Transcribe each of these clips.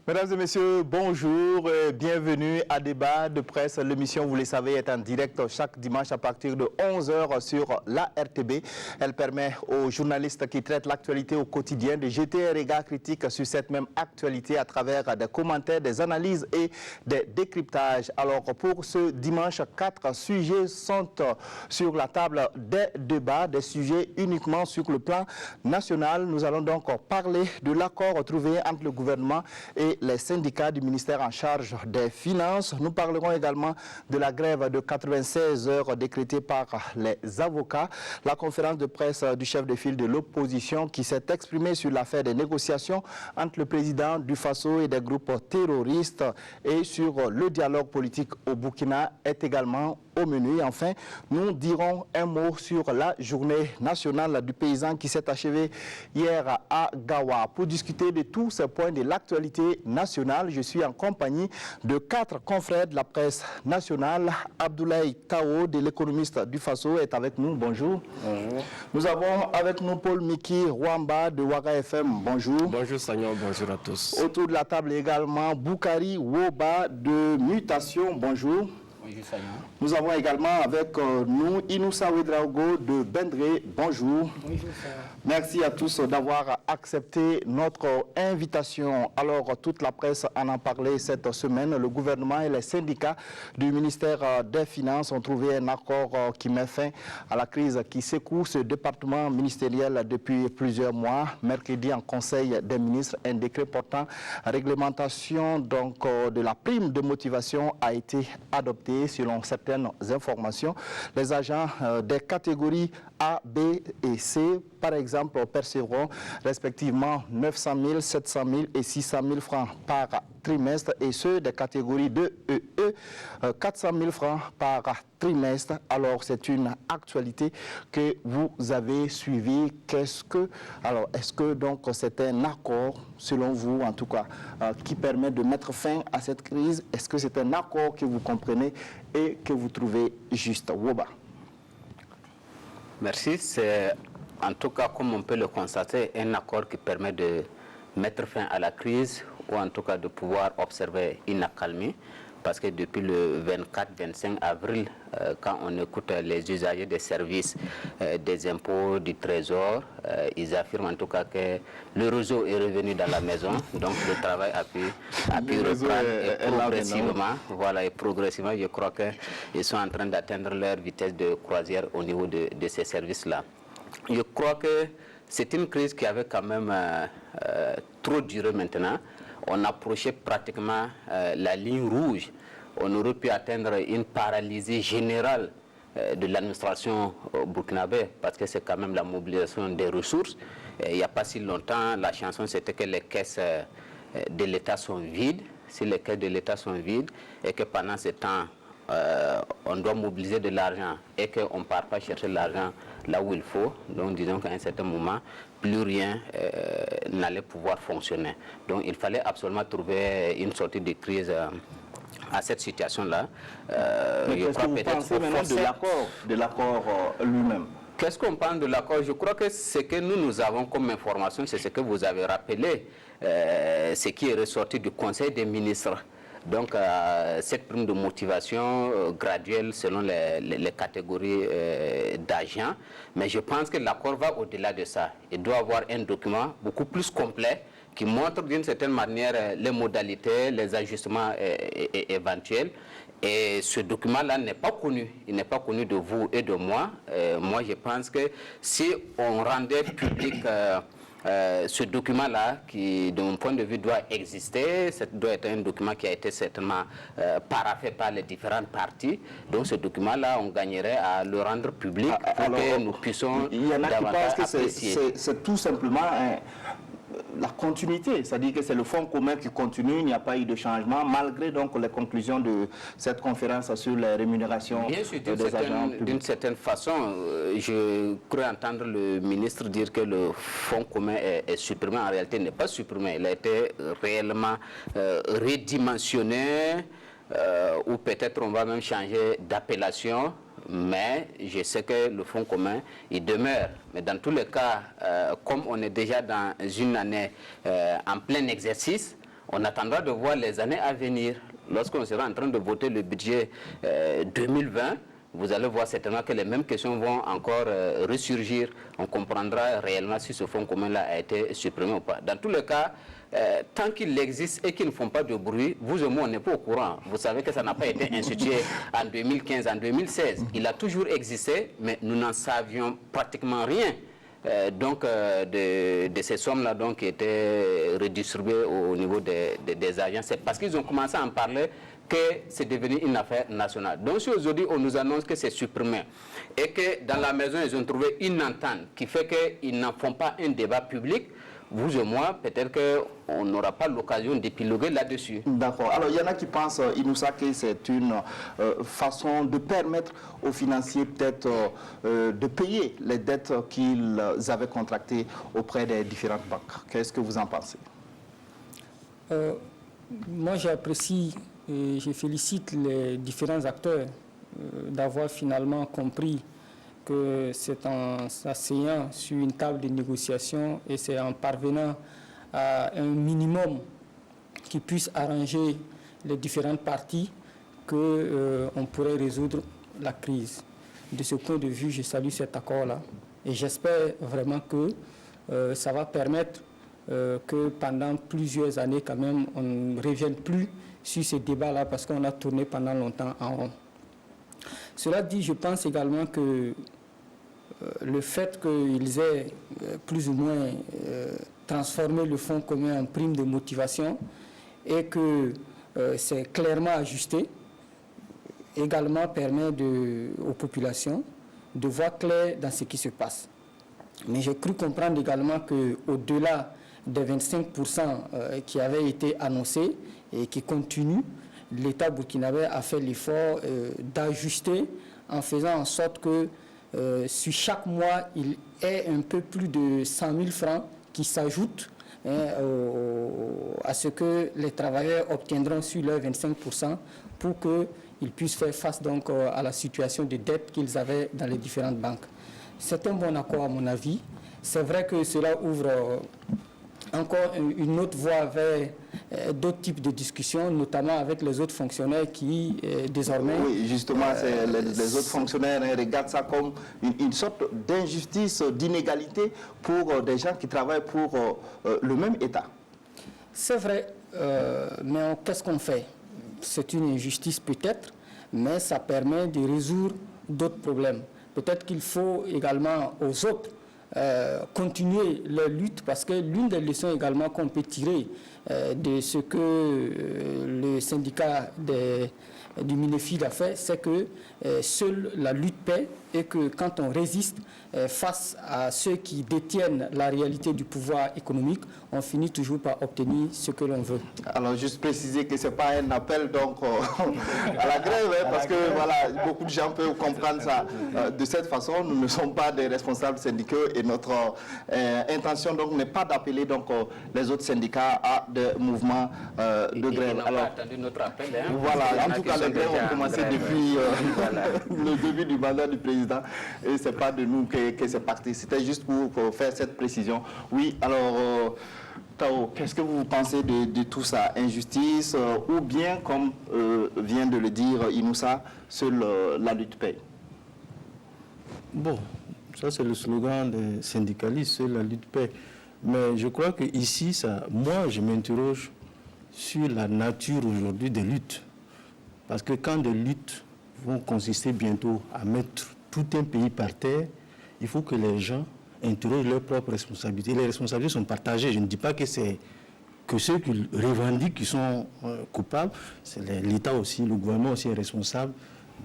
Mesdames et messieurs, bonjour et bienvenue à Débat de presse. L'émission, vous le savez, est en direct chaque dimanche à partir de 11 h sur la RTB. Elle permet aux journalistes qui traitent l'actualité au quotidien de jeter un regard critique sur cette même actualité à travers des commentaires, des analyses et des décryptages. Alors pour ce dimanche, 4 sujets sont sur la table des débats, des sujets uniquement sur le plan national. Nous allons donc parler de l'accord trouvé entre le gouvernement et les syndicats du ministère en charge des Finances. Nous parlerons également de la grève de 96 heures décrétée par les avocats. La conférence de presse du chef de file de l'opposition qui s'est exprimé sur l'affaire des négociations entre le président du Faso et des groupes terroristes et sur le dialogue politique au Burkina est également au menu. Et enfin, nous dirons un mot sur la journée nationale du paysan qui s'est achevée hier à Gawa. Pour discuter de tous ces points de l'actualité nationale, je suis en compagnie de 4 confrères de la presse nationale. Abdoulaye Tao, de l'économiste du Faso, est avec nous. Bonjour. Bonjour. Nous avons avec nous Paul Miki Rwamba de Ouaga FM. Bonjour. Bonjour Sagnon, bonjour à tous. Autour de la table également Boukari Woba de Mutation. Bonjour. Nous avons également avec nous Inoussa Ouedraogo de Bendré. Bonjour. Bonjour. Merci à tous d'avoir accepté notre invitation. Alors, toute la presse en a parlé cette semaine. Le gouvernement et les syndicats du ministère des Finances ont trouvé un accord qui met fin à la crise qui secoue ce département ministériel depuis plusieurs mois. Mercredi, en Conseil des ministres, un décret portant réglementation de la prime de motivation a été adopté. Selon certaines informations, les agents des catégories A, B et C, par exemple, percevront respectivement 900 000, 700 000 et 600 000 francs par trimestre, et ceux des catégories 2 et E, 400 000 francs par trimestre. Alors, c'est une actualité que vous avez suivie. Est-ce que donc c'est un accord, selon vous en tout cas, qui permet de mettre fin à cette crise? Est-ce que c'est un accord que vous comprenez et que vous trouvez juste? Woba. Merci. C'est en tout cas, comme on peut le constater, un accord qui permet de mettre fin à la crise ou en tout cas de pouvoir observer une accalmie. Parce que depuis le 24-25 avril, quand on écoute les usagers des services des impôts, du trésor, ils affirment en tout cas que le réseau est revenu dans la maison. Donc le travail a pu reprendre progressivement. Voilà, et progressivement, je crois qu'ils sont en train d'atteindre leur vitesse de croisière au niveau de ces services-là. Je crois que c'est une crise qui avait quand même trop duré maintenant. On approchait pratiquement la ligne rouge. On aurait pu atteindre une paralysie générale de l'administration burkinabé, parce que c'est quand même la mobilisation des ressources. Il n'y a pas si longtemps, la chanson c'était que les caisses de l'État sont vides. Si les caisses de l'État sont vides et que pendant ce temps, on doit mobiliser de l'argent et qu'on ne part pas chercher l'argent là où il faut, donc disons qu'à un certain moment, plus rien n'allait pouvoir fonctionner. Donc il fallait absolument trouver une sortie de crise à cette situation-là. Qu'est-ce que vous pensez maintenant de l'accord lui-même? Qu'est-ce qu'on pense de l'accord? Je crois que ce que nous avons comme information, c'est ce que vous avez rappelé, ce qui est ressorti du Conseil des ministres. Donc, cette prime de motivation graduelle selon les catégories d'agents. Mais je pense que l'accord va au-delà de ça. Il doit avoir un document beaucoup plus complet qui montre d'une certaine manière les modalités, les ajustements éventuels. Et ce document-là n'est pas connu. Il n'est pas connu de vous et de moi. Moi, je pense que si on rendait public ce document-là, qui, de mon point de vue, doit exister, ça doit être un document qui a été certainement paraphé par les différentes parties. Donc, ce document-là, on gagnerait à le rendre public pour que nous puissions davantage apprécier. C'est tout simplement la continuité, c'est-à-dire que c'est le fonds commun qui continue, il n'y a pas eu de changement, malgré donc les conclusions de cette conférence sur les rémunérations des agents publics. D'une certaine façon, je crois entendre le ministre dire que le fonds commun est supprimé. En réalité, il n'est pas supprimé, il a été réellement redimensionné, ou peut-être on va même changer d'appellation. Mais je sais que le fonds commun, il demeure. Mais dans tous les cas, comme on est déjà dans une année en plein exercice, On attendra de voir les années à venir. Lorsqu'on sera en train de voter le budget 2020, vous allez voir certainement que les mêmes questions vont encore ressurgir. On comprendra réellement si ce fonds commun-là a été supprimé ou pas. Dans tous les cas, tant qu'il existe et qu'ils ne font pas de bruit, vous et moi, on n'est pas au courant. Vous savez que ça n'a pas été institué en 2015, en 2016. Il a toujours existé, mais nous n'en savions pratiquement rien. De ces sommes-là qui étaient redistribuées au niveau des agences. C'est parce qu'ils ont commencé à en parler que c'est devenu une affaire nationale. Donc si aujourd'hui on nous annonce que c'est supprimé et que dans la maison ils ont trouvé une entente qui fait qu'ils n'en font pas un débat public, vous et moi, peut-être qu'on n'aura pas l'occasion d'épiloguer là-dessus. D'accord. Alors, il y en a qui pensent, Inoussa, que c'est une façon de permettre aux financiers peut-être de payer les dettes qu'ils avaient contractées auprès des différentes banques. Qu'est-ce que vous en pensez? Moi, j'apprécie et je félicite les différents acteurs d'avoir finalement compris que c'est en s'asseyant sur une table de négociation et c'est en parvenant à un minimum qui puisse arranger les différentes parties qu'on pourrait résoudre la crise. De ce point de vue, je salue cet accord-là et j'espère vraiment que ça va permettre que pendant plusieurs années, quand même, on ne revienne plus sur ces débats-là parce qu'on a tourné pendant longtemps en rond. Cela dit, je pense également que le fait qu'ils aient plus ou moins transformé le fonds commun en prime de motivation et que c'est clairement ajusté, également permet aux populations de voir clair dans ce qui se passe. Mais j'ai cru comprendre également qu'au-delà des 25% qui avaient été annoncés et qui continuent, l'État burkinabé a fait l'effort d'ajuster en faisant en sorte que sur chaque mois, il y ait un peu plus de 100 000 francs qui s'ajoutent à ce que les travailleurs obtiendront sur leurs 25% pour qu'ils puissent faire face donc à la situation de dette qu'ils avaient dans les différentes banques. C'est un bon accord à mon avis. C'est vrai que cela ouvre encore une autre voie vers d'autres types de discussions, notamment avec les autres fonctionnaires qui, désormais... Oui, justement, les autres fonctionnaires regardent ça comme une sorte d'injustice, d'inégalité pour des gens qui travaillent pour le même État. C'est vrai, mais qu'est-ce qu'on fait? C'est une injustice peut-être, mais ça permet de résoudre d'autres problèmes. Peut-être qu'il faut également aux autres continuer leur lutte, parce que l'une des leçons également qu'on peut tirer de ce que le syndicat du Minefid a fait, c'est que seule la lutte paie et que quand on résiste face à ceux qui détiennent la réalité du pouvoir économique, on finit toujours par obtenir ce que l'on veut. Alors, juste préciser que ce n'est pas un appel donc, à la grève, parce que voilà, beaucoup de gens peuvent comprendre ça de cette façon. Nous ne sommes pas des responsables syndicaux et notre intention donc n'est pas d'appeler donc les autres syndicats à des mouvements de grève. Alors, attendu notre appel, hein. Voilà, en tout cas, les grèves ont commencé depuis le début du mandat du président et ce n'est pas de nous que c'est parti. C'était juste pour faire cette précision. Oui, alors, Tao, qu'est-ce que vous pensez de tout ça? Injustice ou bien, comme vient de le dire Inoussa, seule la lutte paye? Bon, ça c'est le slogan des syndicalistes, seule la lutte paye. Mais je crois qu'ici, moi je m'interroge sur la nature aujourd'hui des luttes. Parce que quand des luttes vont consister bientôt à mettre tout un pays par terre, il faut que les gens interrogent leurs propres responsabilités. Les responsabilités sont partagées. Je ne dis pas que c'est que ceux qui revendiquent qui sont coupables. C'est l'État aussi, le gouvernement aussi est responsable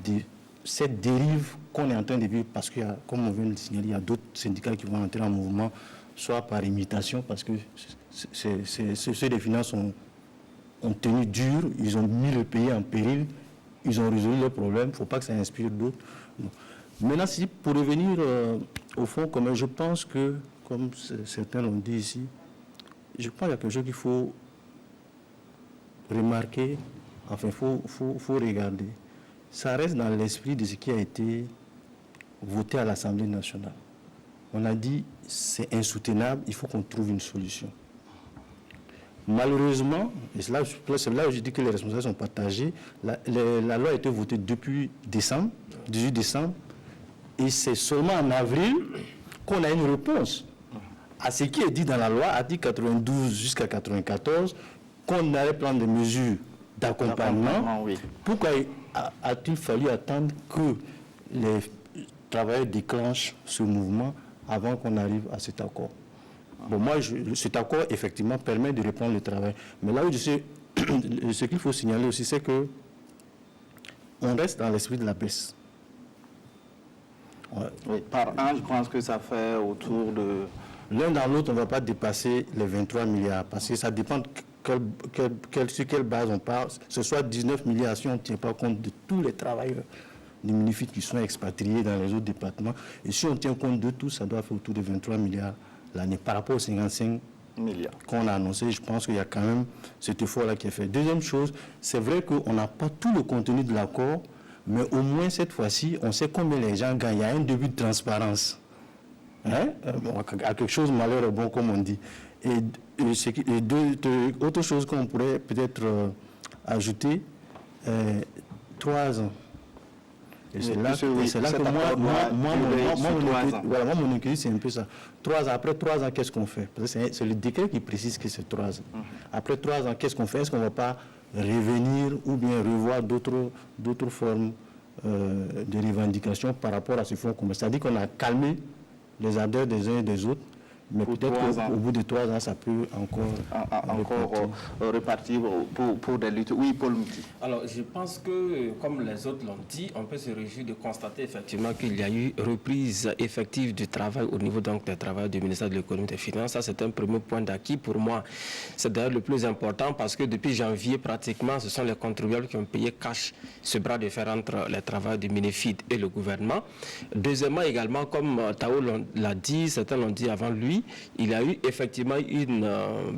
de cette dérive qu'on est en train de vivre, parce que, comme on vient de le signaler, il y a d'autres syndicats qui vont entrer en mouvement, soit par imitation, parce que ceux des finances ont tenu dur, ils ont mis le pays en péril, ils ont résolu leurs problèmes, il ne faut pas que ça inspire d'autres. Maintenant, pour revenir au fond commun, je pense que, comme certains l'ont dit ici, je pense qu'il y a quelque chose qu'il faut remarquer, enfin, il faut regarder. Ça reste dans l'esprit de ce qui a été voté à l'Assemblée nationale. On a dit c'est insoutenable, il faut qu'on trouve une solution. Malheureusement, et c'est là où je dis que les responsables sont partagés, la loi a été votée depuis 18 décembre, et c'est seulement en avril qu'on a une réponse à ce qui est dit dans la loi, article 92 jusqu'à 94, qu'on allait prendre des mesures d'accompagnement. Oui. Pourquoi a-t-il fallu attendre que les travailleurs déclenchent ce mouvement avant qu'on arrive à cet accord? Bon, moi, cet accord, effectivement, permet de reprendre le travail. Mais là où je sais, ce qu'il faut signaler aussi, c'est que on reste dans l'esprit de la baisse. Ouais. Oui, par an, je pense que ça fait autour de... L'un dans l'autre, on ne va pas dépasser les 23 milliards, parce que ça dépend sur quelle base on parle. Ce soit 19 milliards si on ne tient pas compte de tous les travailleurs du Minifit qui sont expatriés dans les autres départements. Et si on tient compte de tout, ça doit faire autour de 23 milliards l'année. Par rapport aux 55 milliards qu'on a annoncé, je pense qu'il y a quand même cet effort-là qui est fait. Deuxième chose, c'est vrai qu'on n'a pas tout le contenu de l'accord, mais au moins cette fois-ci, on sait combien les gens gagnent. Il y a un début de transparence. Hein? À quelque chose malheur est bon, comme on dit. Et autre chose qu'on pourrait peut-être ajouter, 3 ans. Et c'est là que moi, mon inquiétude, c'est un peu ça. 3 ans, après 3 ans, qu'est-ce qu'on fait? Parce que c'est le décret qui précise que c'est 3 ans. Après 3 ans, qu'est-ce qu'on fait? Est-ce qu'on ne va pas revenir ou bien revoir d'autres formes de revendications par rapport à ce fonds commun? C'est-à-dire qu'on a calmé les ardeurs des uns et des autres, mais peut-être qu'au bout de 3 ans, ça peut encore repartir pour des luttes. Oui, Paul Mouti. Alors, je pense que, comme les autres l'ont dit, on peut se réjouir de constater effectivement qu'il y a eu reprise effective du travail au niveau donc des travailleurs du ministère de l'économie et des finances. Ça, c'est un premier point d'acquis pour moi. C'est d'ailleurs le plus important parce que depuis janvier, pratiquement, ce sont les contribuables qui ont payé cash ce bras de fer entre les travailleurs du Minifit et le gouvernement. Deuxièmement, également, comme Tao l'a dit, certains l'ont dit avant lui, il y a eu effectivement une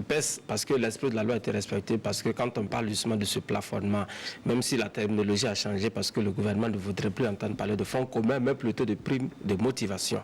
baisse parce que l'esprit de la loi a été respecté, parce que quand on parle justement de ce plafonnement, même si la terminologie a changé parce que le gouvernement ne voudrait plus entendre parler de fonds communs, mais plutôt de primes de motivation.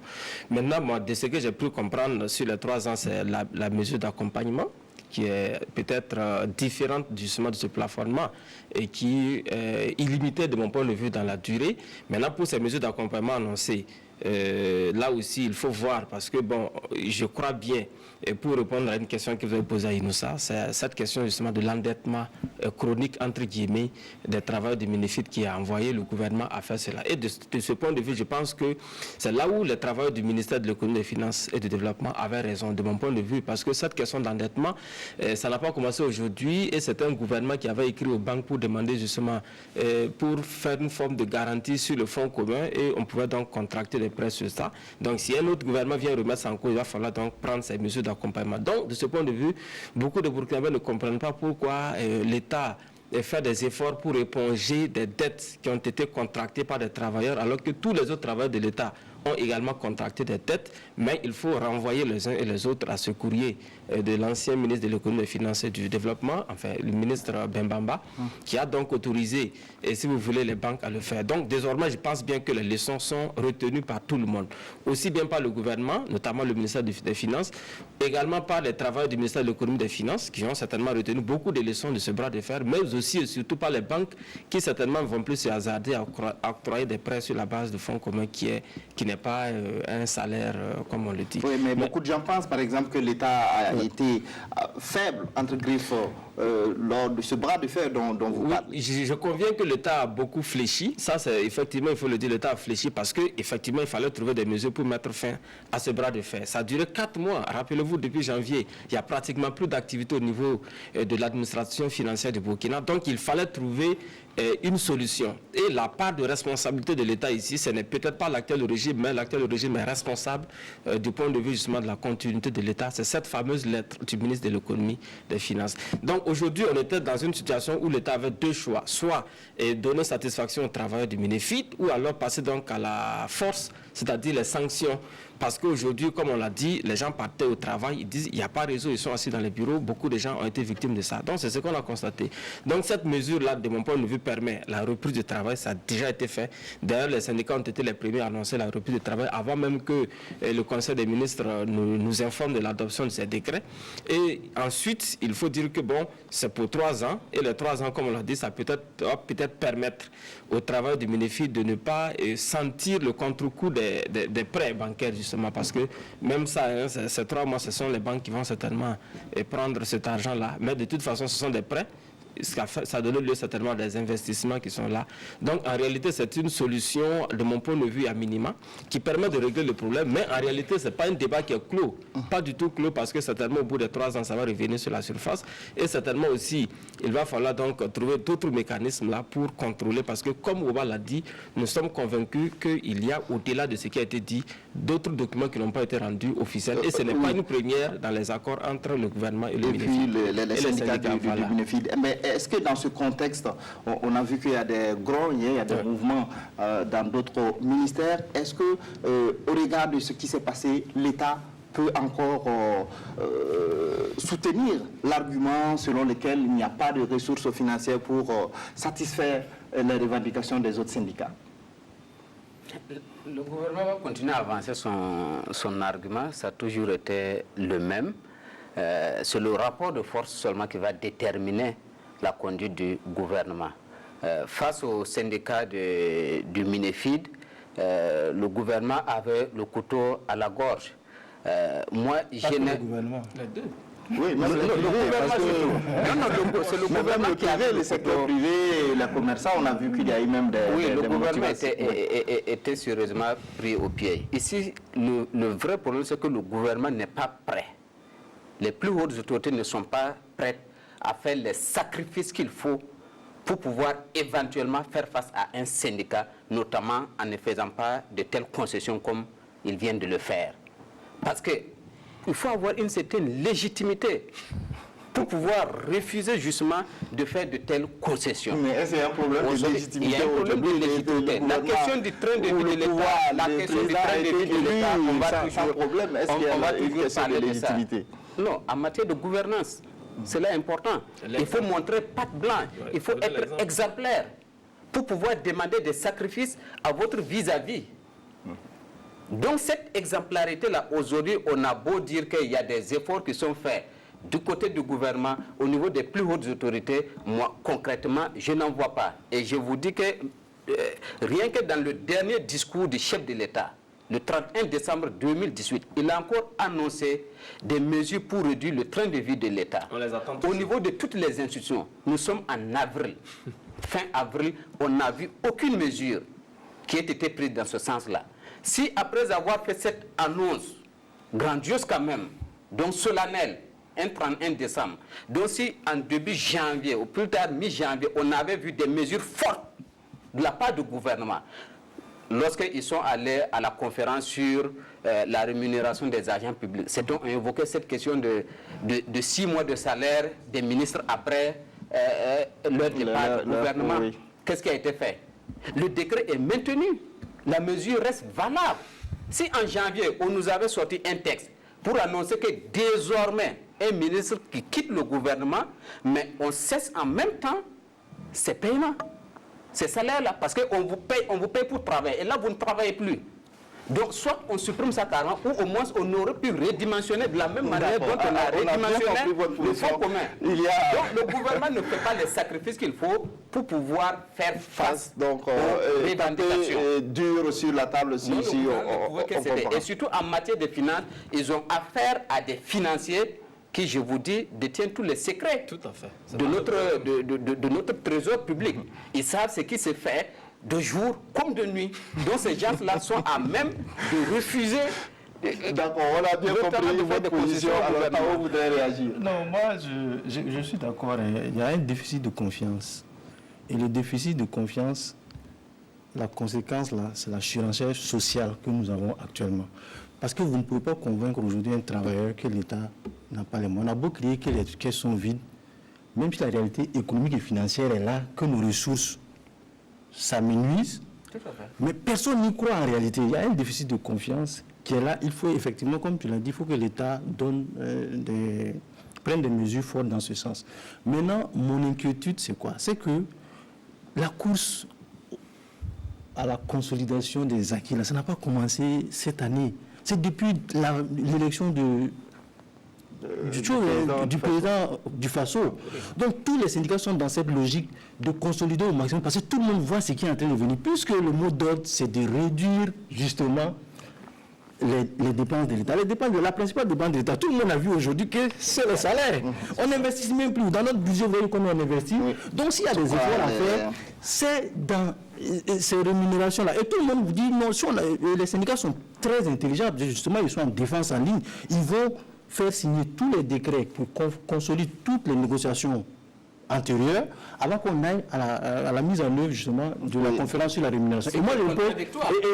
Maintenant, moi, de ce que j'ai pu comprendre sur les 3 ans, c'est la mesure d'accompagnement qui est peut-être différente justement de ce plafonnement et qui est illimitée de mon point de vue dans la durée. Maintenant, pour ces mesures d'accompagnement annoncées, là aussi, il faut voir, parce que, bon, je crois bien, et pour répondre à une question que vous avez posée à Inoussa, c'est cette question justement de l'endettement chronique, entre guillemets, des travailleurs du Minifit qui a envoyé le gouvernement à faire cela. Et de ce point de vue, je pense que c'est là où les travailleurs du ministère de l'économie, des finances et du développement avaient raison, de mon point de vue, parce que cette question d'endettement, ça n'a pas commencé aujourd'hui, et c'est un gouvernement qui avait écrit aux banques pour demander justement, pour faire une forme de garantie sur le fonds commun, et on pouvait donc contracter des prêts sur ça. Donc si un autre gouvernement vient remettre ça en cause, il va falloir donc prendre ces mesures d'accompagnement. Donc de ce point de vue, beaucoup de Burkinabés ne comprennent pas pourquoi l'État fait des efforts pour éponger des dettes qui ont été contractées par des travailleurs, alors que tous les autres travailleurs de l'État ont également contracté des dettes, mais il faut renvoyer les uns et les autres à ce courrier de l'ancien ministre de l'économie, des finances et du développement, enfin le ministre Bembamba, qui a donc autorisé, et si vous voulez, les banques à le faire. Donc désormais, je pense bien que les leçons sont retenues par tout le monde, aussi bien par le gouvernement, notamment le ministère des Finances, également par les travailleurs du ministère de l'économie et des finances, qui ont certainement retenu beaucoup de leçons de ce bras de fer, mais aussi et surtout par les banques, qui certainement vont plus se hasarder à octroyer des prêts sur la base de fonds communs qui n'est pas un salaire, comme on le dit. Oui, mais beaucoup de gens pensent, par exemple, que l'État a été faible, entre griffes, lors de ce bras de fer dont vous parlez. Je conviens que l'État a beaucoup fléchi. Ça, c'est effectivement, il faut le dire, l'État a fléchi parce qu'effectivement, il fallait trouver des mesures pour mettre fin à ce bras de fer. Ça a duré 4 mois. Rappelez-vous, depuis janvier, il n'y a pratiquement plus d'activité au niveau de l'administration financière du Burkina. Donc, il fallait trouver une solution. Et la part de responsabilité de l'État ici, ce n'est peut-être pas l'actuel régime, mais l'actuel régime est responsable du point de vue justement de la continuité de l'État. C'est cette fameuse lettre du ministre de l'économie et des finances. Donc aujourd'hui, on était dans une situation où l'État avait 2 choix. Soit donner satisfaction aux travailleurs du Minifit, ou alors passer donc à la force, c'est-à-dire les sanctions Parce qu'aujourd'hui, comme on l'a dit, les gens partaient au travail, ils disent il n'y a pas réseau, ils sont assis dans les bureaux. Beaucoup de gens ont été victimes de ça. Donc c'est ce qu'on a constaté. Donc cette mesure-là, de mon point de vue, permet la reprise du travail. Ça a déjà été fait. D'ailleurs, les syndicats ont été les premiers à annoncer la reprise du travail avant même que le Conseil des ministres nous informe de l'adoption de ces décrets. Et ensuite, il faut dire que bon, c'est pour 3 ans. Et les 3 ans, comme on l'a dit, ça va peut-être permettre au travail du Minefid de ne pas sentir le contre-coup des prêts bancaires, justement. Parce que même ça, hein, ces 3 mois, ce sont les banques qui vont certainement prendre cet argent-là. Mais de toute façon, ce sont des prêts. Ça donne lieu certainement à des investissements qui sont là. Donc en réalité, c'est une solution, de mon point de vue, à minima, qui permet de régler le problème. Mais en réalité, ce n'est pas un débat qui est clos. Pas du tout clos, parce que certainement, au bout de 3 ans, ça va revenir sur la surface. Et certainement aussi, il va falloir donc trouver d'autres mécanismes là pour contrôler. Parce que, comme Oba l'a dit, nous sommes convaincus qu'il y a, au-delà de ce qui a été dit, d'autres documents qui n'ont pas été rendus officiels. Et ce n'est pas une première dans les accords entre le gouvernement et le Minefid. Et puis les syndicats du Minefid. Mais est-ce que dans ce contexte, on a vu qu'il y a des grognes, il y a des mouvements dans d'autres ministères. Est-ce que, au regard de ce qui s'est passé, l'État peut encore soutenir l'argument selon lequel il n'y a pas de ressources financières pour satisfaire les revendications des autres syndicats? Le gouvernement va continuer à avancer son argument. Ça a toujours été le même. C'est le rapport de force seulement qui va déterminer la conduite du gouvernement. Face aux syndicats du Minefid, le gouvernement avait le couteau à la gorge. Moi, je n'ai... Les deux. Oui, mais c'est le gouvernement qui avait le secteur privé et les commerçants. On a vu qu'il y a eu même des... Oui, le gouvernement motivations. était sérieusement pris au pied. Ici, le vrai problème, c'est que le gouvernement n'est pas prêt. Les plus hautes autorités ne sont pas prêtes à faire les sacrifices qu'il faut pour pouvoir éventuellement faire face à un syndicat, notamment en ne faisant pas de telles concessions comme ils viennent de le faire. Parce qu'il faut avoir une certaine légitimité pour pouvoir refuser justement de faire de telles concessions. Mais est-ce qu'il y a un problème de légitimité? Il y a un problème de légitimité. La question du train de vie de l'État, la question du train de vie de l'État, on va toujours problème. Est-ce qu'il y a une question de légitimité? Non, en matière de gouvernance, c'est là important. Il faut montrer patte blanche, il faut être exemplaire pour pouvoir demander des sacrifices à votre vis-à-vis. Donc cette exemplarité-là, aujourd'hui, on a beau dire qu'il y a des efforts qui sont faits du côté du gouvernement, au niveau des plus hautes autorités, moi, concrètement, je n'en vois pas. Et je vous dis que rien que dans le dernier discours du chef de l'État, le 31 décembre 2018, il a encore annoncé des mesures pour réduire le train de vie de l'État. On les attend au niveau de toutes les institutions, nous sommes en avril. Fin avril, on n'a vu aucune mesure qui ait été prise dans ce sens-là. Si après avoir fait cette annonce grandiose quand même, donc solennelle, un 31 décembre, donc si en début janvier, ou plus tard mi-janvier, on avait vu des mesures fortes de la part du gouvernement, lorsqu'ils sont allés à la conférence sur la rémunération des agents publics, c'est donc évoqué cette question de 6 mois de salaire des ministres après leur départ du gouvernement. Oui. Qu'est-ce qui a été fait? Le décret est maintenu. La mesure reste valable. Si en janvier, on nous avait sorti un texte pour annoncer que désormais, un ministre qui quitte le gouvernement, mais on cesse en même temps ses paiements, ces salaires-là, parce qu'on vous paye pour travailler, et là, vous ne travaillez plus. Donc, soit on supprime ça carrément, ou au moins on aurait pu redimensionner de la même manière dont on a redimensionné le fonds commun. Donc, le gouvernement ne fait pas les sacrifices qu'il faut pour pouvoir faire face donc, aux revendications. Dur sur la table aussi. Et surtout en matière de finances, ils ont affaire à des financiers qui, je vous dis, détiennent tous les secrets de notre trésor public. Ils savent ce qui se fait de jour comme de nuit. Donc ces gens-là sont à même de refuser. D'accord, on a bien compris votre position. Alors, comment vous voudrez réagir? Non, moi, je suis d'accord. Il y a un déficit de confiance. Et le déficit de confiance, la conséquence, là, c'est la surenchère sociale que nous avons actuellement. Parce que vous ne pouvez pas convaincre aujourd'hui un travailleur que l'État n'a pas les moyens. On a beau crier que les caisses sont vides, même si la réalité économique et financière est là, que nos ressources s'amenuisent, Mais personne n'y croit en réalité. Il y a un déficit de confiance qui est là. Il faut effectivement, comme tu l'as dit, il faut que l'État prenne des mesures fortes dans ce sens. Maintenant, mon inquiétude, c'est quoi? C'est que la course à la consolidation des acquis, là, ça n'a pas commencé cette année. C'est depuis l'élection du président du Faso. Donc tous les syndicats sont dans cette logique de consolider au maximum parce que tout le monde voit ce qui est en train de venir. Puisque le mot d'ordre, c'est de réduire justement les dépenses de l'État. La principale dépense de l'État, tout le monde a vu aujourd'hui que c'est le salaire. On n'investit même plus. Dans notre budget, vous voyez comment on investit. Donc s'il y a des efforts à faire, c'est dans ces rémunérations-là. Et tout le monde vous dit, non, si les syndicats sont très intelligents, justement, ils sont en défense en ligne, ils vont faire signer tous les décrets pour consolider toutes les négociations antérieures avant qu'on aille à la mise en œuvre justement de la conférence sur la rémunération. Et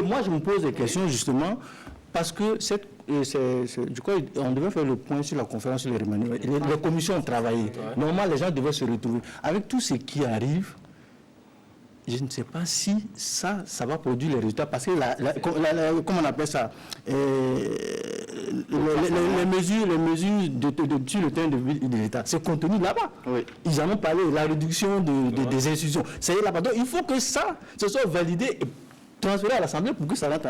moi, je me pose des questions justement parce que je crois qu'on devait faire le point sur la conférence sur les rémunérations. Les commissions ont travaillé. Normalement, les gens devaient se retrouver. Avec tout ce qui arrive, je ne sais pas si ça va produire les résultats parce que, comment on appelle ça, les mesures sur le terrain de l'État, c'est contenu là-bas. Oui. Ils en ont parlé, la réduction des institutions, c'est là-bas. Donc il faut que ça se soit validé et transféré à l'Assemblée pour que ça rentre.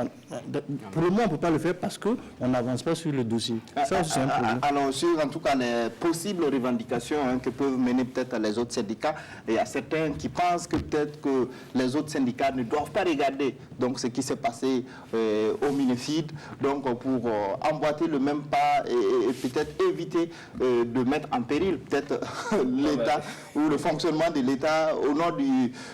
Pour le moment, on ne peut pas le faire parce qu'on n'avance pas sur le dossier. Ça, c'est un problème. Alors, sur en tout cas les possibles revendications que peuvent mener peut-être les autres syndicats, il y a certains qui pensent que peut-être que les autres syndicats ne doivent pas regarder donc, ce qui s'est passé au Minefid, donc pour emboîter le même pas et peut-être éviter de mettre en péril peut-être l'État ou le fonctionnement de l'État au nom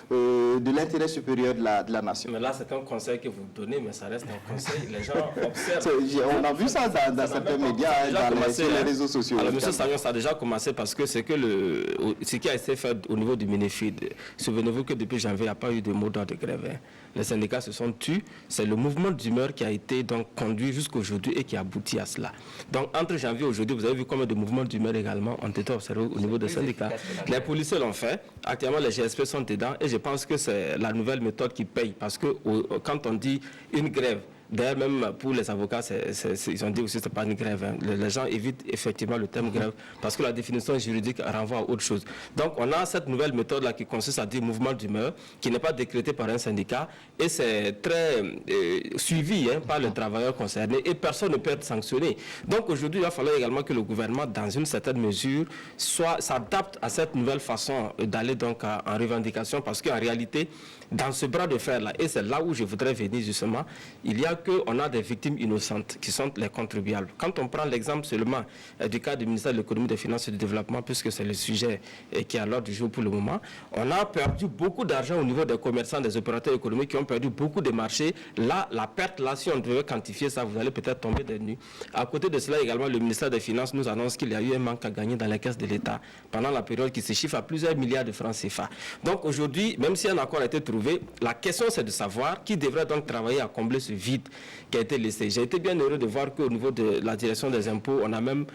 de l'intérêt supérieur de la nation. Mais là, c'est un conseil que vous donnez, mais ça reste un conseil. Les gens observent. On a vu ça dans certains médias, sur les réseaux sociaux. Alors, M. Sagnon, ça a déjà commencé parce que c'est que ce qui a été fait au niveau du Minefid, souvenez-vous que depuis janvier, il n'y a pas eu de mot d'ordre de grève. Hein. Les syndicats se sont tus. C'est le mouvement d'humeur qui a été donc conduit jusqu'à aujourd'hui et qui a abouti à cela. Donc, entre janvier et aujourd'hui, vous avez vu combien de mouvements d'humeur également ont été observés au niveau des syndicats. Les policiers l'ont fait. Actuellement, les GSP sont dedans et je pense que c'est la nouvelle méthode qui paye parce que quand on dit une grève, d'ailleurs même pour les avocats, ils ont dit aussi que ce n'est pas une grève. Hein. Les gens évitent effectivement le terme grève parce que la définition juridique renvoie à autre chose. Donc on a cette nouvelle méthode-là qui consiste à dire mouvement d'humeur, qui n'est pas décrété par un syndicat et c'est très suivi par les travailleurs concernés et personne ne peut être sanctionné. Donc aujourd'hui, il va falloir également que le gouvernement, dans une certaine mesure, s'adapte à cette nouvelle façon d'aller donc en revendication parce qu'en réalité, dans ce bras de fer-là, et c'est là où je voudrais venir justement, il y a qu'on a des victimes innocentes qui sont les contribuables. Quand on prend l'exemple seulement du cas du ministère de l'économie, des finances et du développement, puisque c'est le sujet qui est à l'ordre du jour pour le moment, on a perdu beaucoup d'argent au niveau des commerçants, des opérateurs économiques qui ont perdu beaucoup de marchés. Là, la perte, là, si on devait quantifier ça, vous allez peut-être tomber des nues. À côté de cela, également, le ministère des Finances nous annonce qu'il y a eu un manque à gagner dans les caisses de l'État pendant la période qui se chiffre à plusieurs milliards de francs CFA. Donc aujourd'hui, même si un accord a été trouvé, la question c'est de savoir qui devrait donc travailler à combler ce vide qui a été laissé. J'ai été bien heureux de voir qu'au niveau de la direction des impôts, on a même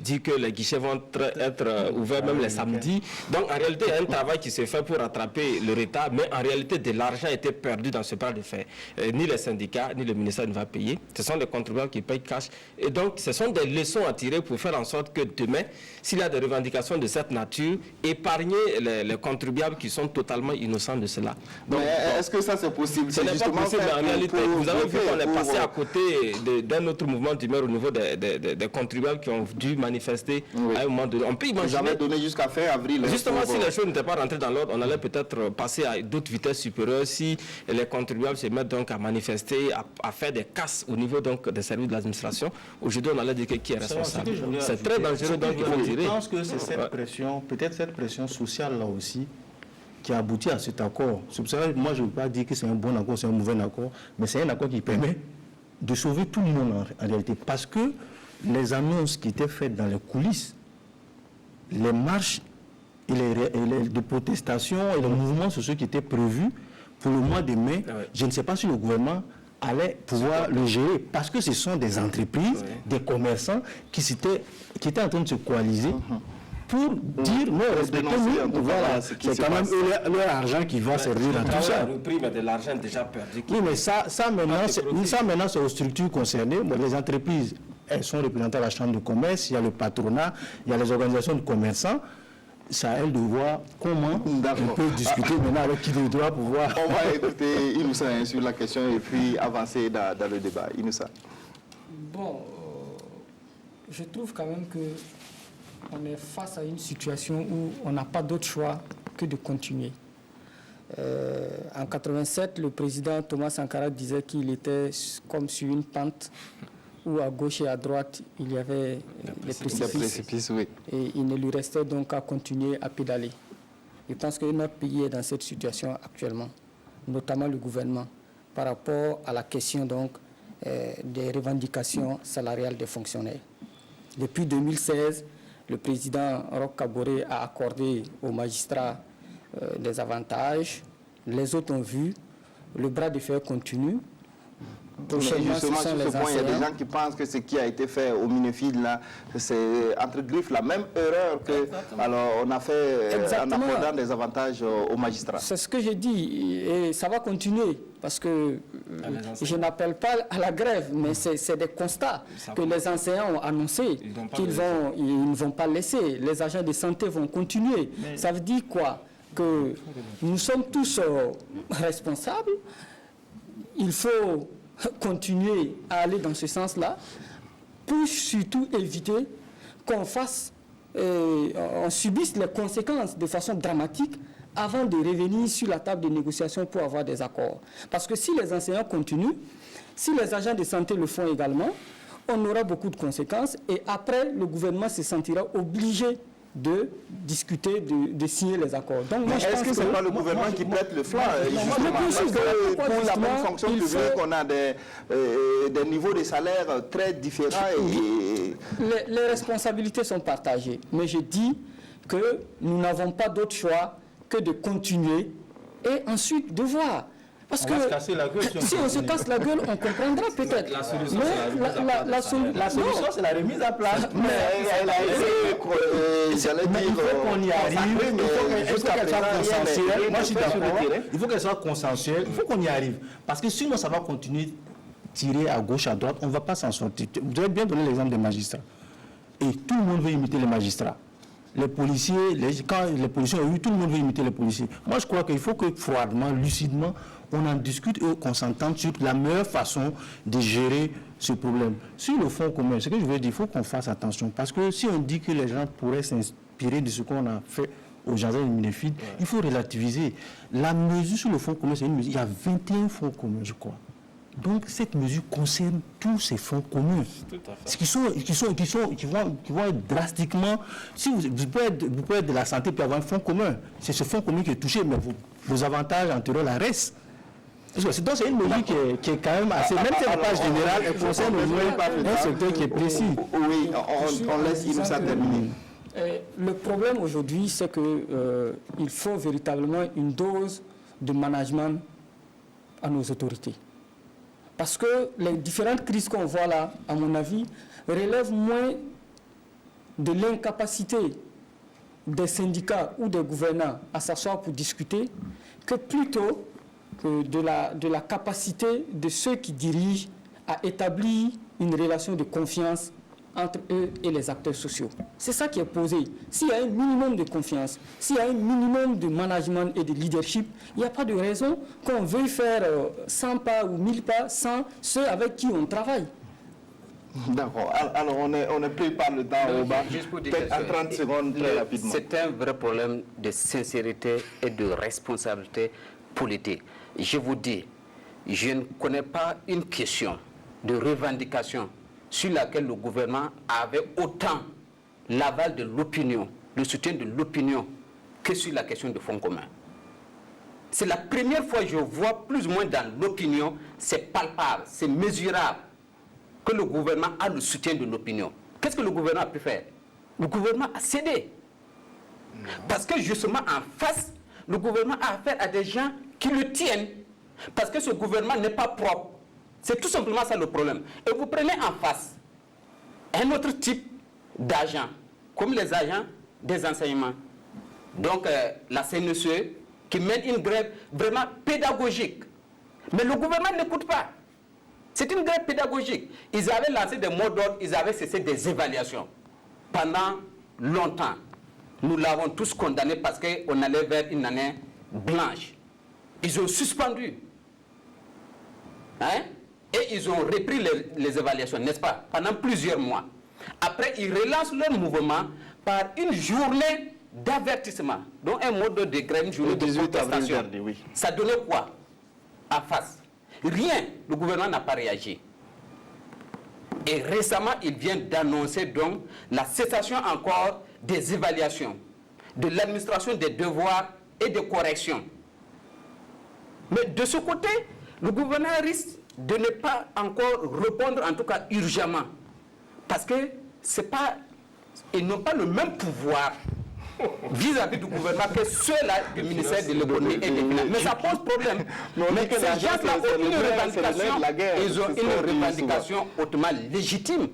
dit que les guichets vont être ouverts même les samedis. Donc en réalité, il y a un travail qui se fait pour rattraper le retard, mais en réalité, de l'argent a été perdu dans ce bras de fer. Ni les syndicats, ni le ministère ne va payer. Ce sont les contribuables qui payent cash. Et donc, ce sont des leçons à tirer pour faire en sorte que demain, s'il y a des revendications de cette nature, épargner les contribuables qui sont totalement innocents de cela. Donc, est-ce que ça c'est possible? Ce n'est pas possible en réalité. Vous avez vu qu'on est passé à côté d'un autre mouvement d'humeur au niveau des contribuables qui ont dû manifester à un moment donné. On peut imaginer. J'avais donné jusqu'à fin avril. Justement, si les choses n'étaient pas rentrées dans l'ordre, on allait peut-être passer à d'autres vitesses supérieures si les contribuables se mettent donc à manifester, à faire des casses au niveau donc des services de l'administration. Aujourd'hui, on allait dire qui est responsable. C'est très dangereux donc il faut tirer. Je pense que c'est cette pression, peut-être cette pression sociale là aussi, qui a abouti à cet accord. C'est pour ça que moi je ne veux pas dire que c'est un bon accord, c'est un mauvais accord, mais c'est un accord qui permet de sauver tout le monde en réalité. Parce que les annonces qui étaient faites dans les coulisses, les marches et les protestations et les mouvements sociaux qui étaient prévus pour le mois de mai, je ne sais pas si le gouvernement allait pouvoir le gérer, parce que ce sont des entreprises, des commerçants qui étaient en train de se coaliser pour dire non, respectez-nous. Voilà, c'est quand même leur argent qui va servir à tout ça. Repris, mais de l'argent déjà perdu. Oui, mais ça maintenant, c'est aux structures concernées. Bon, les entreprises, elles sont représentées à la Chambre de commerce, il y a le patronat, il y a les organisations de commerçants. C'est à elles de voir comment on peut discuter maintenant avec qui doit pouvoir. On va écouter Inoussa sur la question et puis avancer dans le débat. Inoussa. Bon, je trouve quand même que on est face à une situation où on n'a pas d'autre choix que de continuer. En 87, le président Thomas Sankara disait qu'il était comme sur une pente où à gauche et à droite, il y avait des précipices. Oui. Et il ne lui restait donc qu'à continuer à pédaler. Je pense que notre pays est dans cette situation actuellement, notamment le gouvernement, par rapport à la question donc des revendications salariales des fonctionnaires. Depuis 2016, le président Roch Kaboré a accordé aux magistrats des avantages. Les autres ont vu, le bras de fer continue. Justement, sur ce point, il y a des gens qui pensent que ce qui a été fait au Minefid, là, c'est entre griffes la même erreur que alors, on a fait en accordant des avantages aux magistrats. C'est ce que j'ai dit, et ça va continuer, parce que je n'appelle pas à la grève, mais c'est des constats que les enseignants ont annoncé qu'ils ne vont pas laisser. Les agents de santé vont continuer. Ça veut dire quoi? Que nous sommes tous responsables. Il faut continuer à aller dans ce sens-là pour surtout éviter qu'on on subisse les conséquences de façon dramatique avant de revenir sur la table de négociation pour avoir des accords. Parce que si les enseignants continuent, si les agents de santé le font également, on aura beaucoup de conséquences et après, le gouvernement se sentira obligé de discuter, de signer les accords. Est-ce que ce n'est pas le gouvernement qui pète le flanc pour la même fonction publique, on a des niveaux de salaire très différents Les responsabilités sont partagées. Mais je dis que nous n'avons pas d'autre choix que de continuer et ensuite de voir. Parce que si on se casse la gueule, on comprendra peut-être. La solution, la solution, c'est la remise en place. Mais elle a été, j'allais dire, il faut qu'on y arrive. Il faut qu'elle soit consensuelle. Moi, je suis d'accord. Il faut qu'elle soit consensuelle. Il faut qu'on y arrive. Parce que sinon, ça va continuer de tirer à gauche, à droite. On ne va pas s'en sortir. Vous avez bien donné l'exemple des magistrats. Et tout le monde veut imiter les magistrats. Les policiers, quand les policiers ont eu, tout le monde veut imiter les policiers. Moi, je crois qu'il faut que froidement, lucidement, on en discute et qu'on s'entende sur la meilleure façon de gérer ce problème. Sur le fond commun, ce que je veux dire, il faut qu'on fasse attention. Parce que si on dit que les gens pourraient s'inspirer de ce qu'on a fait au jardin du Minefid, il faut relativiser. La mesure sur le fond commun, c'est une mesure. Il y a 21 fonds communs, je crois. Donc cette mesure concerne tous ces fonds communs. Qui vont être drastiquement. Si vous pouvez être de la santé puis avoir un fonds commun. C'est ce fonds commun qui est touché, mais vos avantages antérieurs la restent. Donc c'est une mesure qui est quand même assez. Même si elle n'est pas générale, elle concerne un secteur qui est précis. Oui, on laisse Inoussa terminer. Le problème aujourd'hui, c'est qu'il faut véritablement une dose de management à nos autorités. Parce que les différentes crises qu'on voit là, à mon avis, relèvent moins de l'incapacité des syndicats ou des gouvernants à s'asseoir pour discuter que plutôt que de la capacité de ceux qui dirigent à établir une relation de confiance entre eux et les acteurs sociaux. C'est ça qui est posé. S'il y a un minimum de confiance, s'il y a un minimum de management et de leadership, il n'y a pas de raison qu'on veuille faire 100 pas ou 1000 pas sans ceux avec qui on travaille. D'accord. Alors, on est pris par le temps au bas. Juste pour dire en 30 secondes, très rapidement. C'est un vrai problème de sincérité et de responsabilité politique. Je vous dis, je ne connais pas une question de revendication sur laquelle le gouvernement avait autant l'aval de l'opinion, le soutien de l'opinion, que sur la question de fonds communs. C'est la première fois que je vois plus ou moins dans l'opinion, c'est palpable, c'est mesurable, que le gouvernement a le soutien de l'opinion. Qu'est-ce que le gouvernement a pu faire? Le gouvernement a cédé. Parce que justement en face, le gouvernement a affaire à des gens qui le tiennent. Parce que ce gouvernement n'est pas propre. C'est tout simplement ça le problème. Et vous prenez en face un autre type d'agents, comme les agents des enseignements. Donc la CNSE qui mène une grève vraiment pédagogique. Mais le gouvernement n'écoute pas. C'est une grève pédagogique. Ils avaient lancé des mots d'ordre, ils avaient cessé des évaluations pendant longtemps. Nous l'avons tous condamné parce qu'on allait vers une année blanche. Ils ont suspendu. Hein? Et ils ont repris les évaluations, n'est-ce pas, pendant plusieurs mois. Après, ils relancent leur mouvement par une journée d'avertissement, donc un mode de grève, une journée de protestation. Oui. Ça donnait quoi en face? Rien. Le gouvernement n'a pas réagi. Et récemment, il vient d'annoncer donc la cessation encore des évaluations, de l'administration des devoirs et des corrections. Mais de ce côté, le gouvernement risque de ne pas encore répondre, en tout cas urgemment. Parce que c'est pas, ils n'ont pas le même pouvoir vis-à-vis du gouvernement que ceux-là du ministère de l'économie et des finances. Mais ça pose problème. Mais ces gens-là ont une revendication, ils ont une revendication hautement légitime.